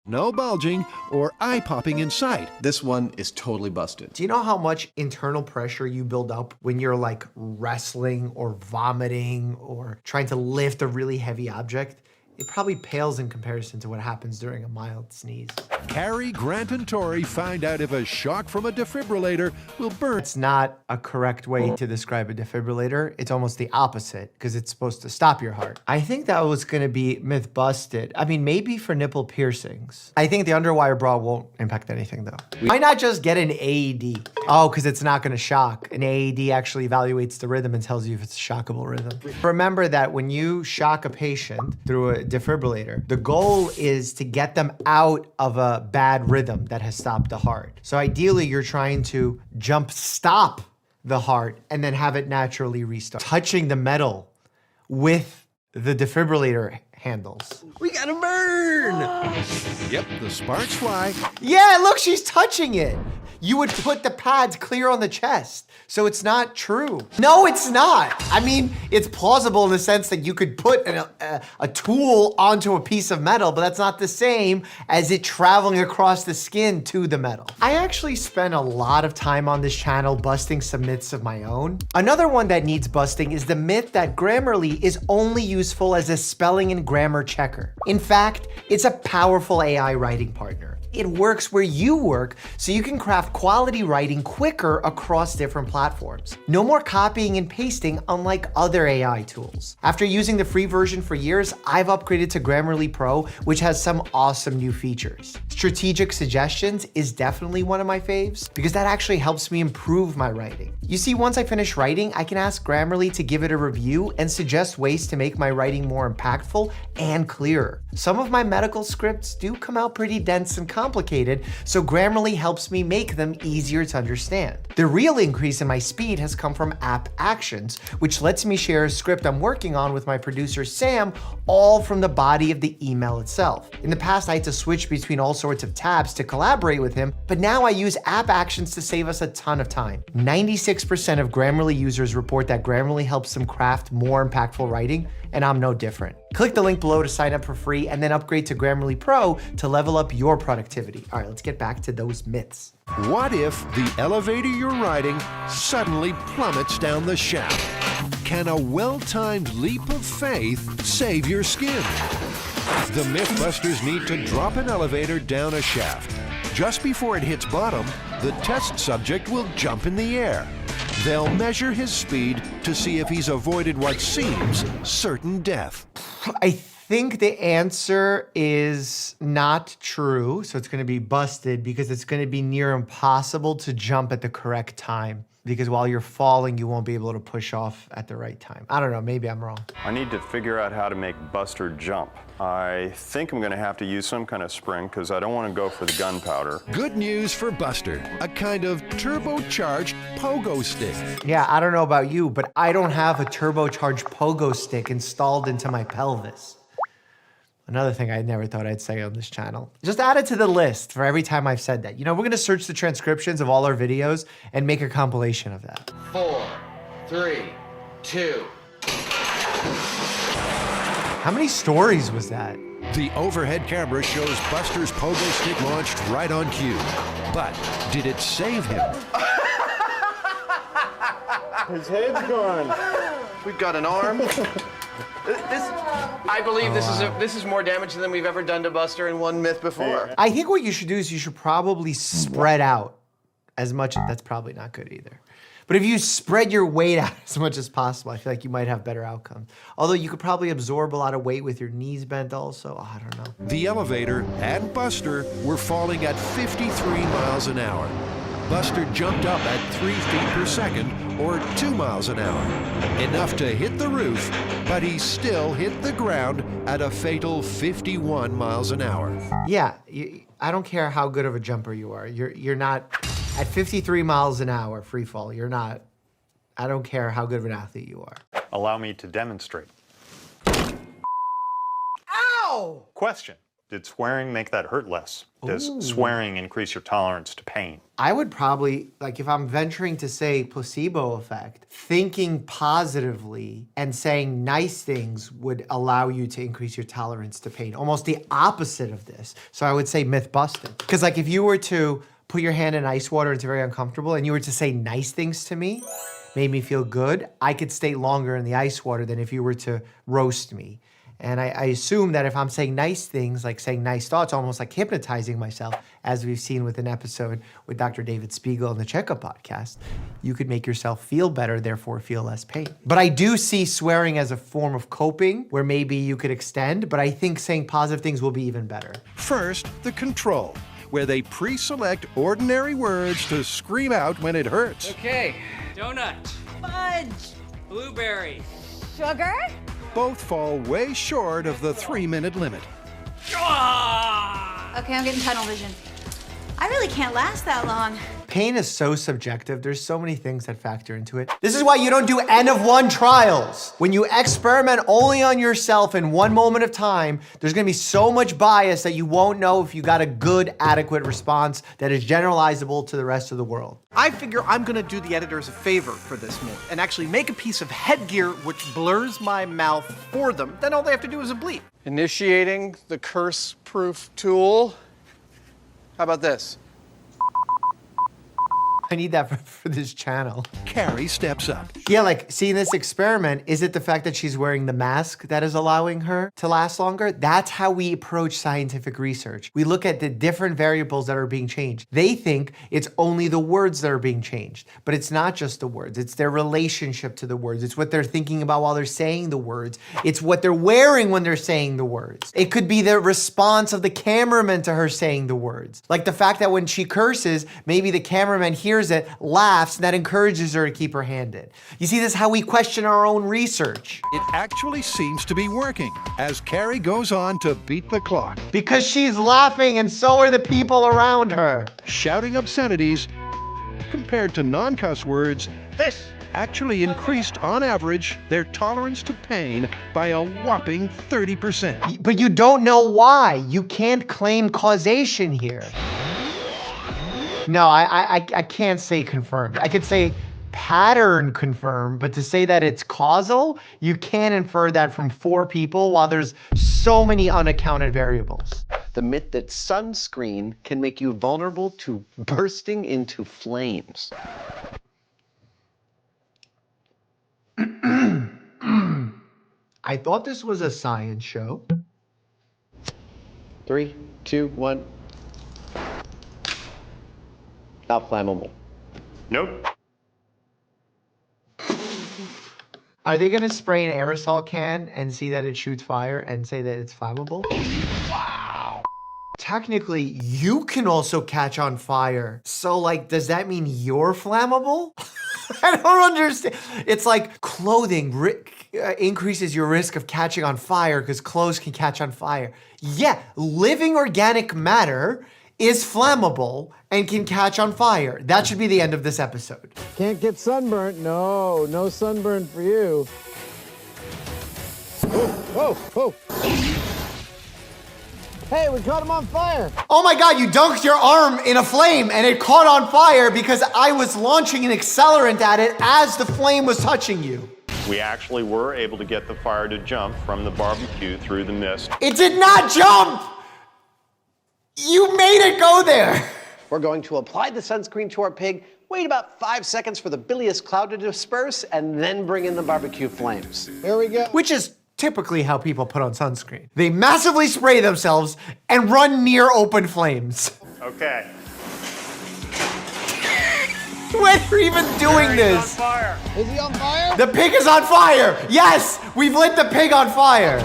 No bulging or eye popping in sight. This one is totally busted. Do you know how much internal pressure you build up when you're like wrestling or vomiting or trying to lift a really heavy object? it probably pales in comparison to what happens during a mild sneeze. Carrie, Grant, and Tori find out if a shock from a defibrillator will burn. It's not a correct way to describe a defibrillator. It's almost the opposite because it's supposed to stop your heart. I think that was going to be myth busted. I mean, maybe for nipple piercings. I think the underwire bra won't impact anything though. Why not just get an AED? Oh, because it's not going to shock. An AED actually evaluates the rhythm and tells you if it's a shockable rhythm. Remember that when you shock a patient through a defibrillator, the goal is to get them out of a bad rhythm that has stopped the heart. So ideally, you're trying to jump stop the heart and then have it naturally restart. Touching the metal with the defibrillator handles. We got a burn! Yep, the sparks fly. Yeah, look, she's touching it. You would put the pads clear on the chest. So it's not true. No, it's not. I mean, it's plausible in the sense that you could put a tool onto a piece of metal, but that's not the same as it traveling across the skin to the metal. I actually spent a lot of time on this channel busting some myths of my own. Another one that needs busting is the myth that Grammarly is only useful as a spelling and grammar checker. In fact, it's a powerful AI writing partner. It works where you work, so you can craft quality writing quicker across different platforms. No more copying and pasting, unlike other AI tools. After using the free version for years, I've upgraded to Grammarly Pro, which has some awesome new features. Strategic suggestions is definitely one of my faves, because that actually helps me improve my writing. You see, once I finish writing, I can ask Grammarly to give it a review and suggest ways to make my writing more impactful and clearer. Some of my medical scripts do come out pretty dense and complicated, so Grammarly helps me make them easier to understand. The real increase in my speed has come from app actions, which lets me share a script I'm working on with my producer Sam, all from the body of the email itself. In the past, I had to switch between all sorts of tabs to collaborate with him, but now I use app actions to save us a ton of time. 96% of Grammarly users report that Grammarly helps them craft more impactful writing, and I'm no different. Click the link below to sign up for free and then upgrade to Grammarly Pro to level up your productivity. All right, let's get back to those myths. What if the elevator you're riding suddenly plummets down the shaft? Can a well-timed leap of faith save your skin? The Mythbusters need to drop an elevator down a shaft. Just before it hits bottom, the test subject will jump in the air. They'll measure his speed to see if he's avoided what seems certain death. I think the answer is not true, so it's going to be busted because it's going to be near impossible to jump at the correct time. Because while you're falling, you won't be able to push off at the right time. I don't know, maybe I'm wrong. I need to figure out how to make Buster jump. I think I'm going to have to use some kind of spring because I don't want to go for the gunpowder. Good news for Buster, a kind of turbocharged pogo stick. Yeah, I don't know about you, but I don't have a turbocharged pogo stick installed into my pelvis. Another thing I never thought I'd say on this channel. Just add it to the list for every time I've said that. You know, we're gonna search the transcriptions of all our videos and make a compilation of that. 4, 3, 2. How many stories was that? The overhead camera shows Buster's pogo stick launched right on cue. But did it save him? His head's gone. We've got an arm. I believe this is more damage than we've ever done to Buster in one myth before. I think what you should do is you should probably spread out as much. That's probably not good either. But if you spread your weight out as much as possible, I feel like you might have better outcomes. Although you could probably absorb a lot of weight with your knees bent also. I don't know. The elevator and Buster were falling at 53 miles an hour. Buster jumped up at 3 feet per second, or 2 miles an hour. Enough to hit the roof, but he still hit the ground at a fatal 51 miles an hour. Yeah, I don't care how good of a jumper you are. You're not, at 53 miles an hour free fall, you're not, I don't care how good of an athlete you are. Allow me to demonstrate. Ow! Question. Did swearing make that hurt less? Does swearing increase your tolerance to pain? I would probably, like if I'm venturing to say placebo effect, thinking positively and saying nice things would allow you to increase your tolerance to pain. Almost the opposite of this. So I would say myth busted. Because like if you were to put your hand in ice water, it's very uncomfortable, and you were to say nice things to me, made me feel good, I could stay longer in the ice water than if you were to roast me. And I assume that if I'm saying nice things, like saying nice thoughts, almost like hypnotizing myself, as we've seen with an episode with Dr. David Spiegel on the Checkup podcast, you could make yourself feel better, therefore feel less pain. But I do see swearing as a form of coping where maybe you could extend, but I think saying positive things will be even better. First, the control, where they pre-select ordinary words to scream out when it hurts. Okay, donut, Fudge. blueberry. Sugar? Both fall way short of the 3-minute limit. Okay, I'm getting tunnel vision. I really can't last that long. Pain is so subjective. There's so many things that factor into it. This is why you don't do N of 1 trials. When you experiment only on yourself in one moment of time, there's gonna be so much bias that you won't know if you got a good, adequate response that is generalizable to the rest of the world. I figure I'm gonna do the editors a favor for this myth and actually make a piece of headgear which blurs my mouth for them. Then all they have to do is a bleep. Initiating the curse-proof tool. How about this? I need that for this channel. Carrie steps up. Yeah, like seeing this experiment, is it the fact that she's wearing the mask that is allowing her to last longer? That's how we approach scientific research. We look at the different variables that are being changed. They think it's only the words that are being changed, but it's not just the words. It's their relationship to the words. It's what they're thinking about while they're saying the words. It's what they're wearing when they're saying the words. It could be the response of the cameraman to her saying the words. Like the fact that when she curses, maybe the cameraman hears it, laughs, and that encourages her to keep her hand in. You see, this is how we question our own research. It actually seems to be working as Carrie goes on to beat the clock. Because she's laughing and so are the people around her. Shouting obscenities compared to non-cuss words actually increased on average their tolerance to pain by a whopping 30%. But you don't know why. You can't claim causation here. No, I can't say confirmed. I could say pattern confirmed, but to say that it's causal, you can't infer that from 4 people while there's so many unaccounted variables. The myth that sunscreen can make you vulnerable to bursting into flames. I thought this was a science show. 3, 2, 1. Not flammable. Nope. Are they gonna spray an aerosol can and see that it shoots fire and say that it's flammable? Wow. Technically, you can also catch on fire. So like, does that mean you're flammable? I don't understand. It's like clothing increases your risk of catching on fire because clothes can catch on fire. Yeah, living organic matter is flammable and can catch on fire. That should be the end of this episode. Can't get sunburnt. No, no sunburn for you. Oh, oh, oh. Hey, we caught him on fire. Oh my God, you dunked your arm in a flame and it caught on fire because I was launching an accelerant at it as the flame was touching you. We actually were able to get the fire to jump from the barbecue through the mist. It did not jump! You made it go there! We're going to apply the sunscreen to our pig, wait about 5 seconds for the bilious cloud to disperse, and then bring in the barbecue flames. Here we go. Which is typically how people put on sunscreen. They massively spray themselves and run near open flames. Okay. When are we even doing this? On fire. Is he on fire? The pig is on fire! Yes! We've lit the pig on fire!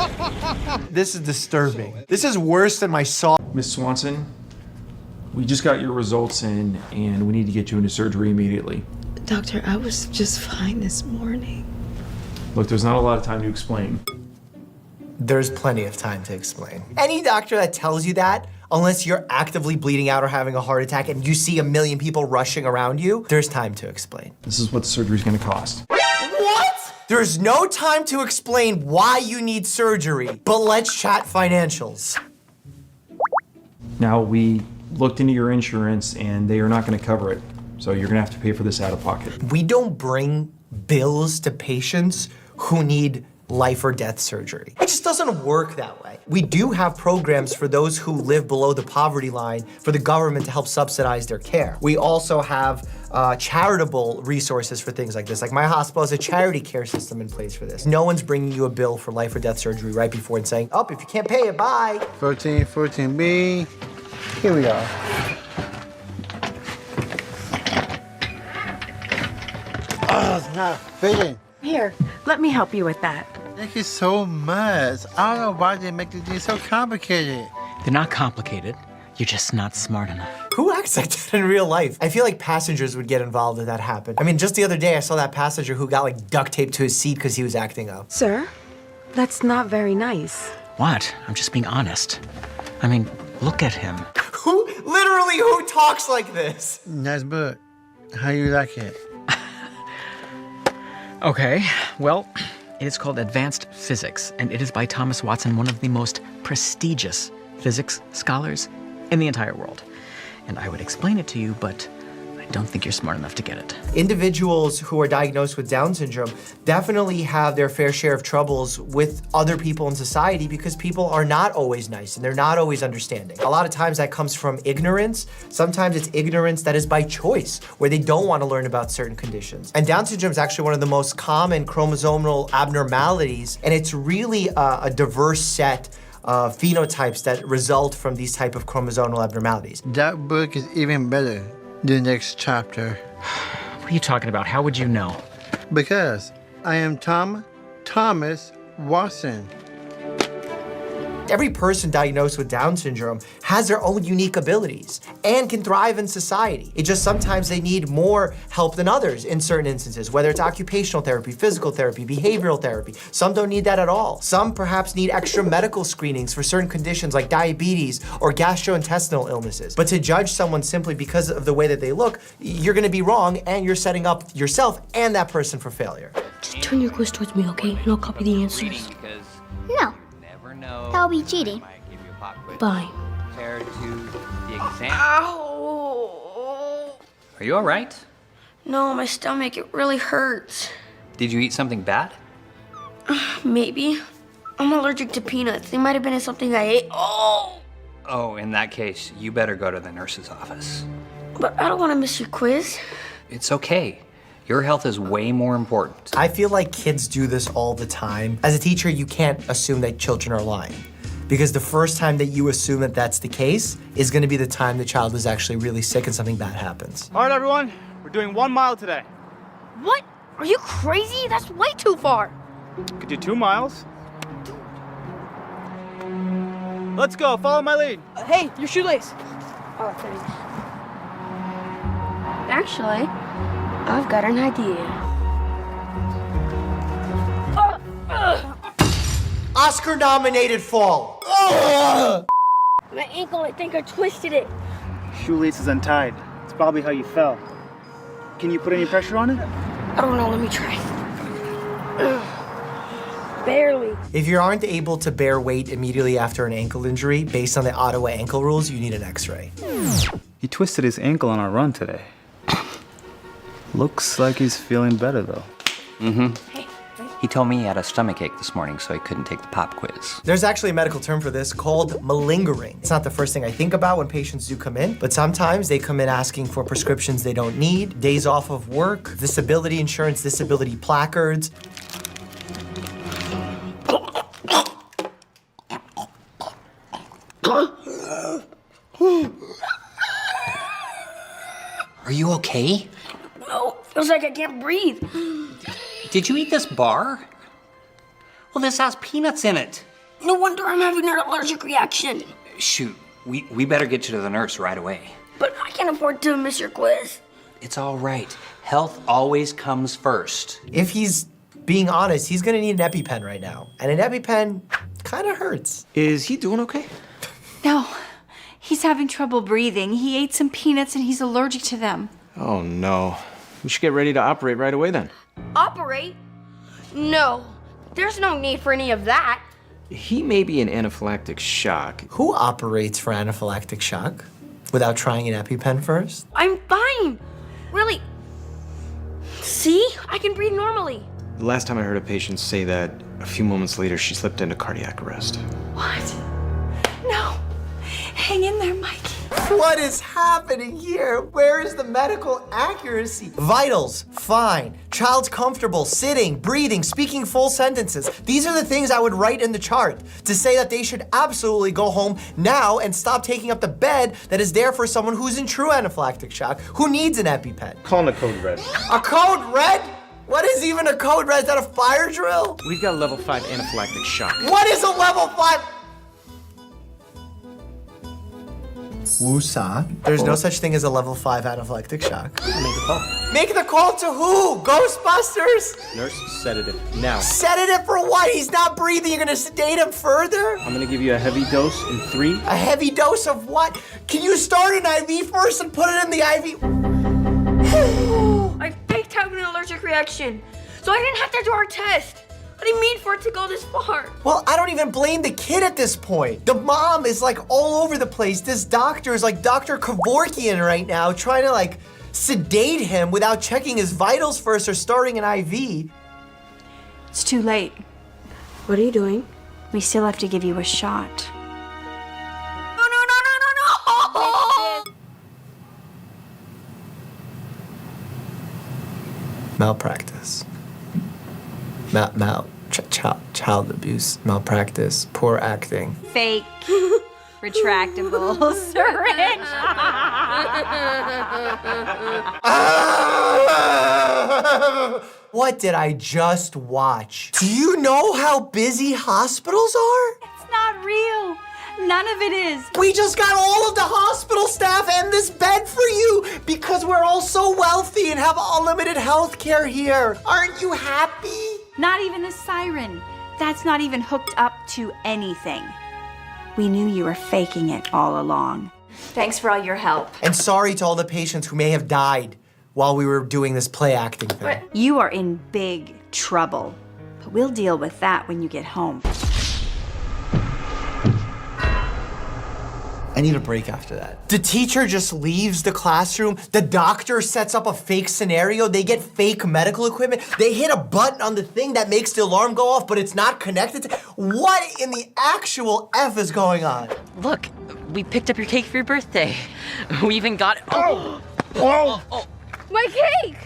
This is disturbing. This is worse than my saw. Miss Swanson, we just got your results in and we need to get you into surgery immediately. Doctor, I was just fine this morning. Look, there's not a lot of time to explain. There's plenty of time to explain. Any doctor that tells you that, unless you're actively bleeding out or having a heart attack and you see 1 million people rushing around you, there's time to explain. This is what the surgery's gonna cost. What? There's no time to explain why you need surgery, but let's chat financials. Now, we looked into your insurance and they are not gonna cover it. So you're gonna have to pay for this out of pocket. We don't bring bills to patients who need life or death surgery. It just doesn't work that way. We do have programs for those who live below the poverty line for the government to help subsidize their care. We also have charitable resources for things like this. Like my hospital has a charity care system in place for this. No one's bringing you a bill for life or death surgery right before and saying, oh, if you can't pay it, bye. 14B. Here we go. Oh, it's not fitting. Here, let me help you with that. Thank you so much. I don't know why they make these things so complicated. They're not complicated. You're just not smart enough. Who acts like that in real life? I feel like passengers would get involved if that happened. I mean, just the other day, I saw that passenger who got like duct taped to his seat because he was acting up. Sir, that's not very nice. What? I'm just being honest. I mean, look at him. Who talks like this? Nice book. How you like it? Okay, well, it is called Advanced Physics, and it is by Thomas Watson, one of the most prestigious physics scholars in the entire world. And I would explain it to you, but I don't think you're smart enough to get it. Individuals who are diagnosed with Down syndrome definitely have their fair share of troubles with other people in society because people are not always nice and they're not always understanding. A lot of times that comes from ignorance. Sometimes it's ignorance that is by choice, where they don't want to learn about certain conditions. And Down syndrome is actually one of the most common chromosomal abnormalities, and it's really a diverse set of phenotypes that result from these type of chromosomal abnormalities. That book is even better. The next chapter. What are you talking about? How would you know? Because I am Thomas Watson. Every person diagnosed with Down syndrome has their own unique abilities and can thrive in society. It's just sometimes they need more help than others in certain instances, whether it's occupational therapy, physical therapy, behavioral therapy. Some don't need that at all. Some perhaps need extra medical screenings for certain conditions like diabetes or gastrointestinal illnesses. But to judge someone simply because of the way that they look, you're gonna be wrong and you're setting up yourself and that person for failure. Just turn your quiz towards me, okay? And I'll copy the answers. No. That'll be cheating. Fine. Compared to the exam. Ow! Are you all right? No, my stomach, it really hurts. Did you eat something bad? Maybe. I'm allergic to peanuts. They might have been in something I ate. Oh! Oh, in that case, you better go to the nurse's office. But I don't want to miss your quiz. It's okay. Your health is way more important. I feel like kids do this all the time. As a teacher, you can't assume that children are lying, because the first time that you assume that that's the case is gonna be the time the child is actually really sick and something bad happens. All right, everyone, we're doing 1 mile today. What? Are you crazy? That's way too far. Could do 2 miles. Let's go, follow my lead. Hey, your shoelace. Oh, thanks. Actually, I've got an idea. Oscar-nominated fall. My ankle, I think I twisted it. Shoelace is untied. It's probably how you fell. Can you put any pressure on it? I don't know, let me try. Barely. If you aren't able to bear weight immediately after an ankle injury, based on the Ottawa ankle rules, you need an x-ray. He twisted his ankle on our run today. Looks like he's feeling better, though. Mm-hmm. He told me he had a stomachache this morning, so he couldn't take the pop quiz. There's actually a medical term for this called malingering. It's not the first thing I think about when patients do come in, but sometimes they come in asking for prescriptions they don't need, days off of work, disability insurance, disability placards. Are you okay? No, feels like I can't breathe. Did you eat this bar? Well, this has peanuts in it. No wonder I'm having an allergic reaction. Shoot, we better get you to the nurse right away. But I can't afford to miss your quiz. It's all right. Health always comes first. If he's being honest, he's gonna need an EpiPen right now. And an EpiPen kind of hurts. Is he doing okay? No, he's having trouble breathing. He ate some peanuts and he's allergic to them. Oh no. We should get ready to operate right away then. Operate? No, there's no need for any of that. He may be in anaphylactic shock. Who operates for anaphylactic shock without trying an EpiPen first? I'm fine. Really. See? I can breathe normally. The last time I heard a patient say that, A few moments later, she slipped into cardiac arrest. What? No. Hang in there, Mikey. What is happening here? Where is the medical accuracy? Vitals, fine. Child's comfortable, sitting, breathing, speaking full sentences. These are the things I would write in the chart to say that they should absolutely go home now and stop taking up the bed that is there for someone who's in true anaphylactic shock, who needs an EpiPen. Calling a code red. A code red? What is even a code red? Is that a fire drill? We've got a level 5 anaphylactic shock. What is a level 5? Woosah. There's no such thing as a level 5 anaphylactic shock. Make a call. Make the call to who? Ghostbusters? Nurse, sedative, now. Sedative for what? He's not breathing. You're gonna sedate him further? I'm gonna give you a heavy dose in 3. A heavy dose of what? Can you start an IV first and put it in the IV? I faked having an allergic reaction, so I didn't have to do our test. I didn't mean for it to go this far. Well, I don't even blame the kid at this point. The mom is like all over the place. This doctor is like Dr. Kevorkian right now, trying to like sedate him without checking his vitals first or starting an IV. It's too late. What are you doing? We still have to give you a shot. No! Malpractice. Child abuse, malpractice, poor acting. Fake. Retractable syringe. What did I just watch? Do you know how busy hospitals are? It's not real. None of it is. We just got all of the hospital staff and this bed for you because we're all so wealthy and have unlimited health care here. Aren't you happy? Not even the siren. That's not even hooked up to anything. We knew you were faking it all along. Thanks for all your help. And sorry to all the patients who may have died while we were doing this play acting thing. You are in big trouble, but we'll deal with that when you get home. I need a break after that. The teacher just leaves the classroom. The doctor sets up a fake scenario. They get fake medical equipment. They hit a button on the thing that makes the alarm go off, but it's not connected to... What in the actual F is going on? Look, we picked up your cake for your birthday. We even got... Oh! My cake!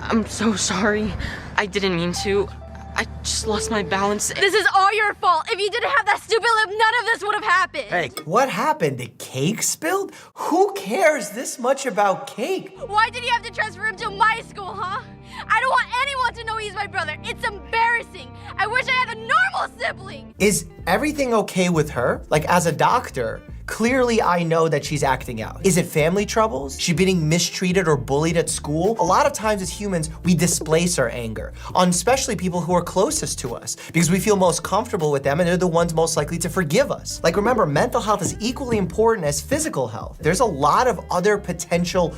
I'm so sorry. I didn't mean to. I just lost my balance. This is all your fault. If you didn't have that stupid lip, none of this would have happened. Hey, what happened? The cake spilled? Who cares this much about cake? Why did you have to transfer him to my school, huh? I don't want anyone to know he's my brother. It's embarrassing. I wish I had a normal sibling. Is everything okay with her? Like, as a doctor, clearly I know that she's acting out. Is it family troubles? She being mistreated or bullied at school? A lot of times as humans, we displace our anger on especially people who are closest to us because we feel most comfortable with them and they're the ones most likely to forgive us. Like, remember, mental health is equally important as physical health. There's a lot of other potential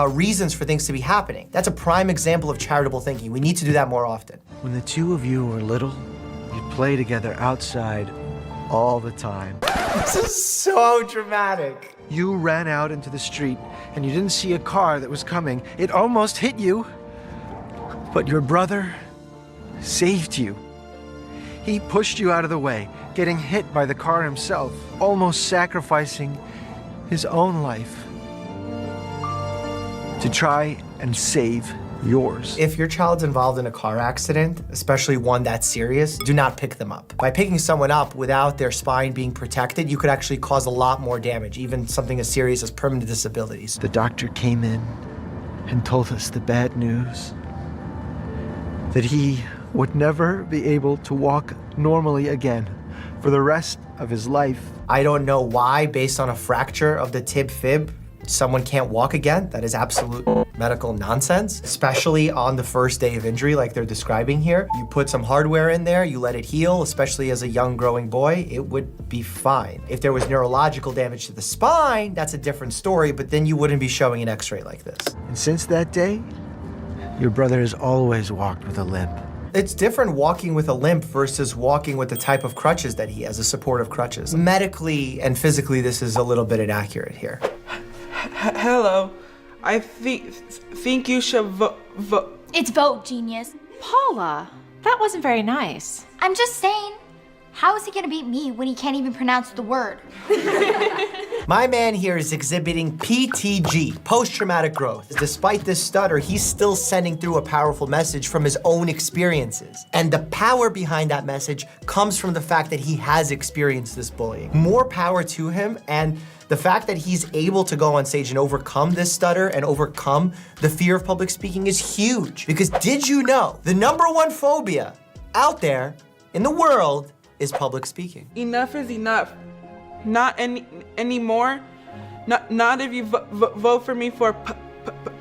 reasons for things to be happening. That's a prime example of charitable thinking. We need to do that more often. When the two of you were little, you'd play together outside all the time. This is so dramatic. You ran out into the street and you didn't see a car that was coming. It almost hit you, but your brother saved you. He pushed you out of the way, getting hit by the car himself, almost sacrificing his own life to try and save yours. If your child's involved in a car accident, especially one that's serious, do not pick them up. By picking someone up without their spine being protected, you could actually cause a lot more damage, even something as serious as permanent disabilities. The doctor came in and told us the bad news, that he would never be able to walk normally again for the rest of his life. I don't know why, based on a fracture of the tib-fib, someone can't walk again. That is absolute medical nonsense, especially on the first day of injury like they're describing here. You put some hardware in there, you let it heal, especially as a young growing boy, it would be fine. If there was neurological damage to the spine, that's a different story, but then you wouldn't be showing an x-ray like this. And since that day, your brother has always walked with a limp. It's different walking with a limp versus walking with the type of crutches that he has, the supportive crutches. Medically and physically, this is a little bit inaccurate here. Hello. I think you should vote. It's vote, genius. Paula, That wasn't very nice. I'm just saying, how is he gonna beat me when he can't even pronounce the word? My man here is exhibiting PTG, post-traumatic growth. Despite this stutter, he's still sending through a powerful message from his own experiences. And the power behind that message comes from the fact that he has experienced this bullying. More power to him, and the fact that he's able to go on stage and overcome this stutter and overcome the fear of public speaking is huge. Because did you know the #1 phobia out there in the world is public speaking? Enough is enough. Not anymore. Not if you vote for me for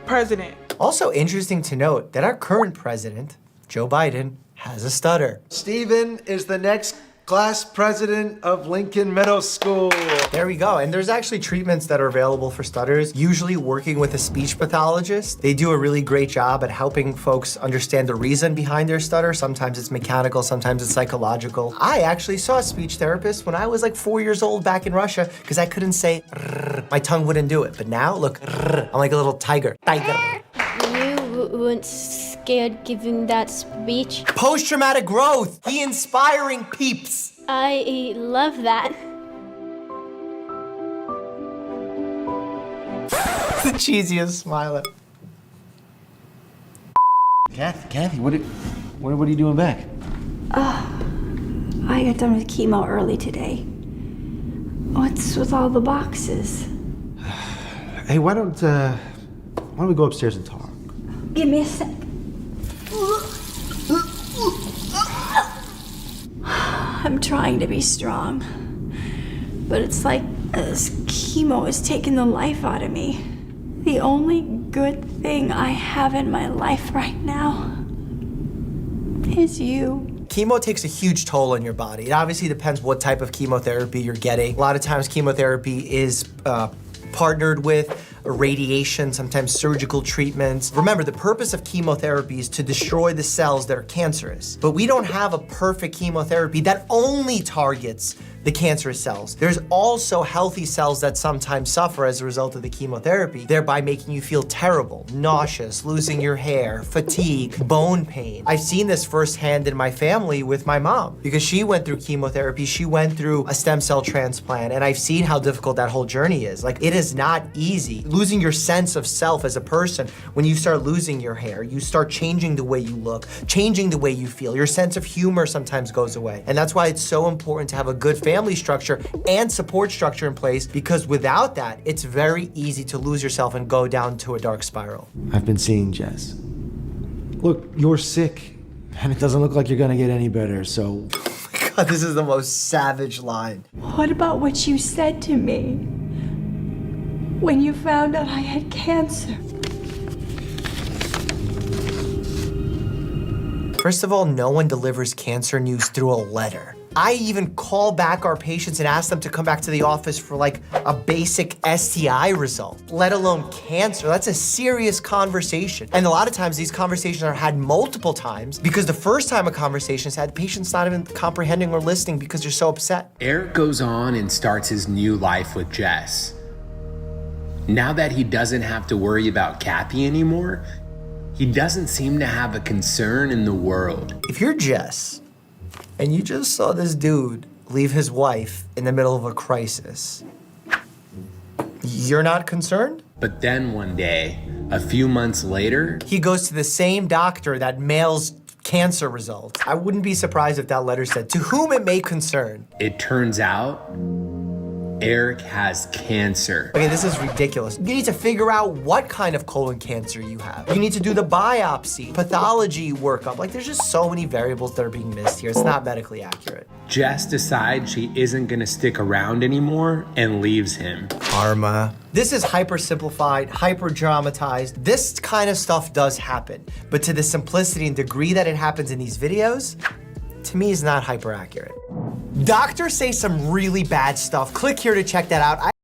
president. Also interesting to note that our current president, Joe Biden, has a stutter. Steven is the next class president of Lincoln Middle School. There we go. And there's actually treatments that are available for stutters, usually working with a speech pathologist. They do a really great job at helping folks understand the reason behind their stutter. Sometimes it's mechanical, sometimes it's psychological. I actually saw a speech therapist when I was like 4 years old back in Russia because I couldn't say rrr. My tongue wouldn't do it. But now, look, rrr. I'm like a little tiger. You weren't scared giving that speech? Post-traumatic growth. He inspiring peeps. I love that. The cheesiest smile. Kathy, what are you doing back? I got done with chemo early today. What's with all the boxes? Hey, why don't we go upstairs and talk? Give me a sec. I'm trying to be strong, but it's like this chemo is taking the life out of me. The only good thing I have in my life right now is you. Chemo takes a huge toll on your body. It obviously depends what type of chemotherapy you're getting. A lot of times chemotherapy is partnered with radiation, sometimes surgical treatments. Remember, the purpose of chemotherapy is to destroy the cells that are cancerous. But we don't have a perfect chemotherapy that only targets the cancerous cells. There's also healthy cells that sometimes suffer as a result of the chemotherapy, thereby making you feel terrible, nauseous, losing your hair, fatigue, bone pain. I've seen this firsthand in my family with my mom because she went through chemotherapy, she went through a stem cell transplant, and I've seen how difficult that whole journey is. Like, it is not easy. Losing your sense of self as a person, when you start losing your hair, you start changing the way you look, changing the way you feel. Your sense of humor sometimes goes away. And that's why it's so important to have a good family structure and support structure in place, because without that, it's very easy to lose yourself and go down to a dark spiral. I've been seeing Jess. Look, you're sick, and it doesn't look like you're gonna get any better, so... God, this is the most savage line. What about what you said to me when you found out I had cancer? First of all, no one delivers cancer news through a letter. I even call back our patients and ask them to come back to the office for like a basic STI result, let alone cancer. That's a serious conversation. And a lot of times these conversations are had multiple times because the first time a conversation is had, the patient's not even comprehending or listening because they're so upset. Eric goes on and starts his new life with Jess. Now that he doesn't have to worry about Kathy anymore, he doesn't seem to have a concern in the world. If you're Jess, and you just saw this dude leave his wife in the middle of a crisis, you're not concerned? But then one day, a few months later, he goes to the same doctor that mails cancer results. I wouldn't be surprised if that letter said, "To whom it may concern." It turns out Eric has cancer. Okay, this is ridiculous. You need to figure out what kind of colon cancer you have. You need to do the biopsy, pathology workup. Like, there's just so many variables that are being missed here. It's not medically accurate. Jess decides she isn't gonna stick around anymore and leaves him. Karma. This is hyper-simplified, hyper-dramatized. This kind of stuff does happen, but to the simplicity and degree that it happens in these videos, to me is not hyper-accurate. Doctors say some really bad stuff. Click here to check that out.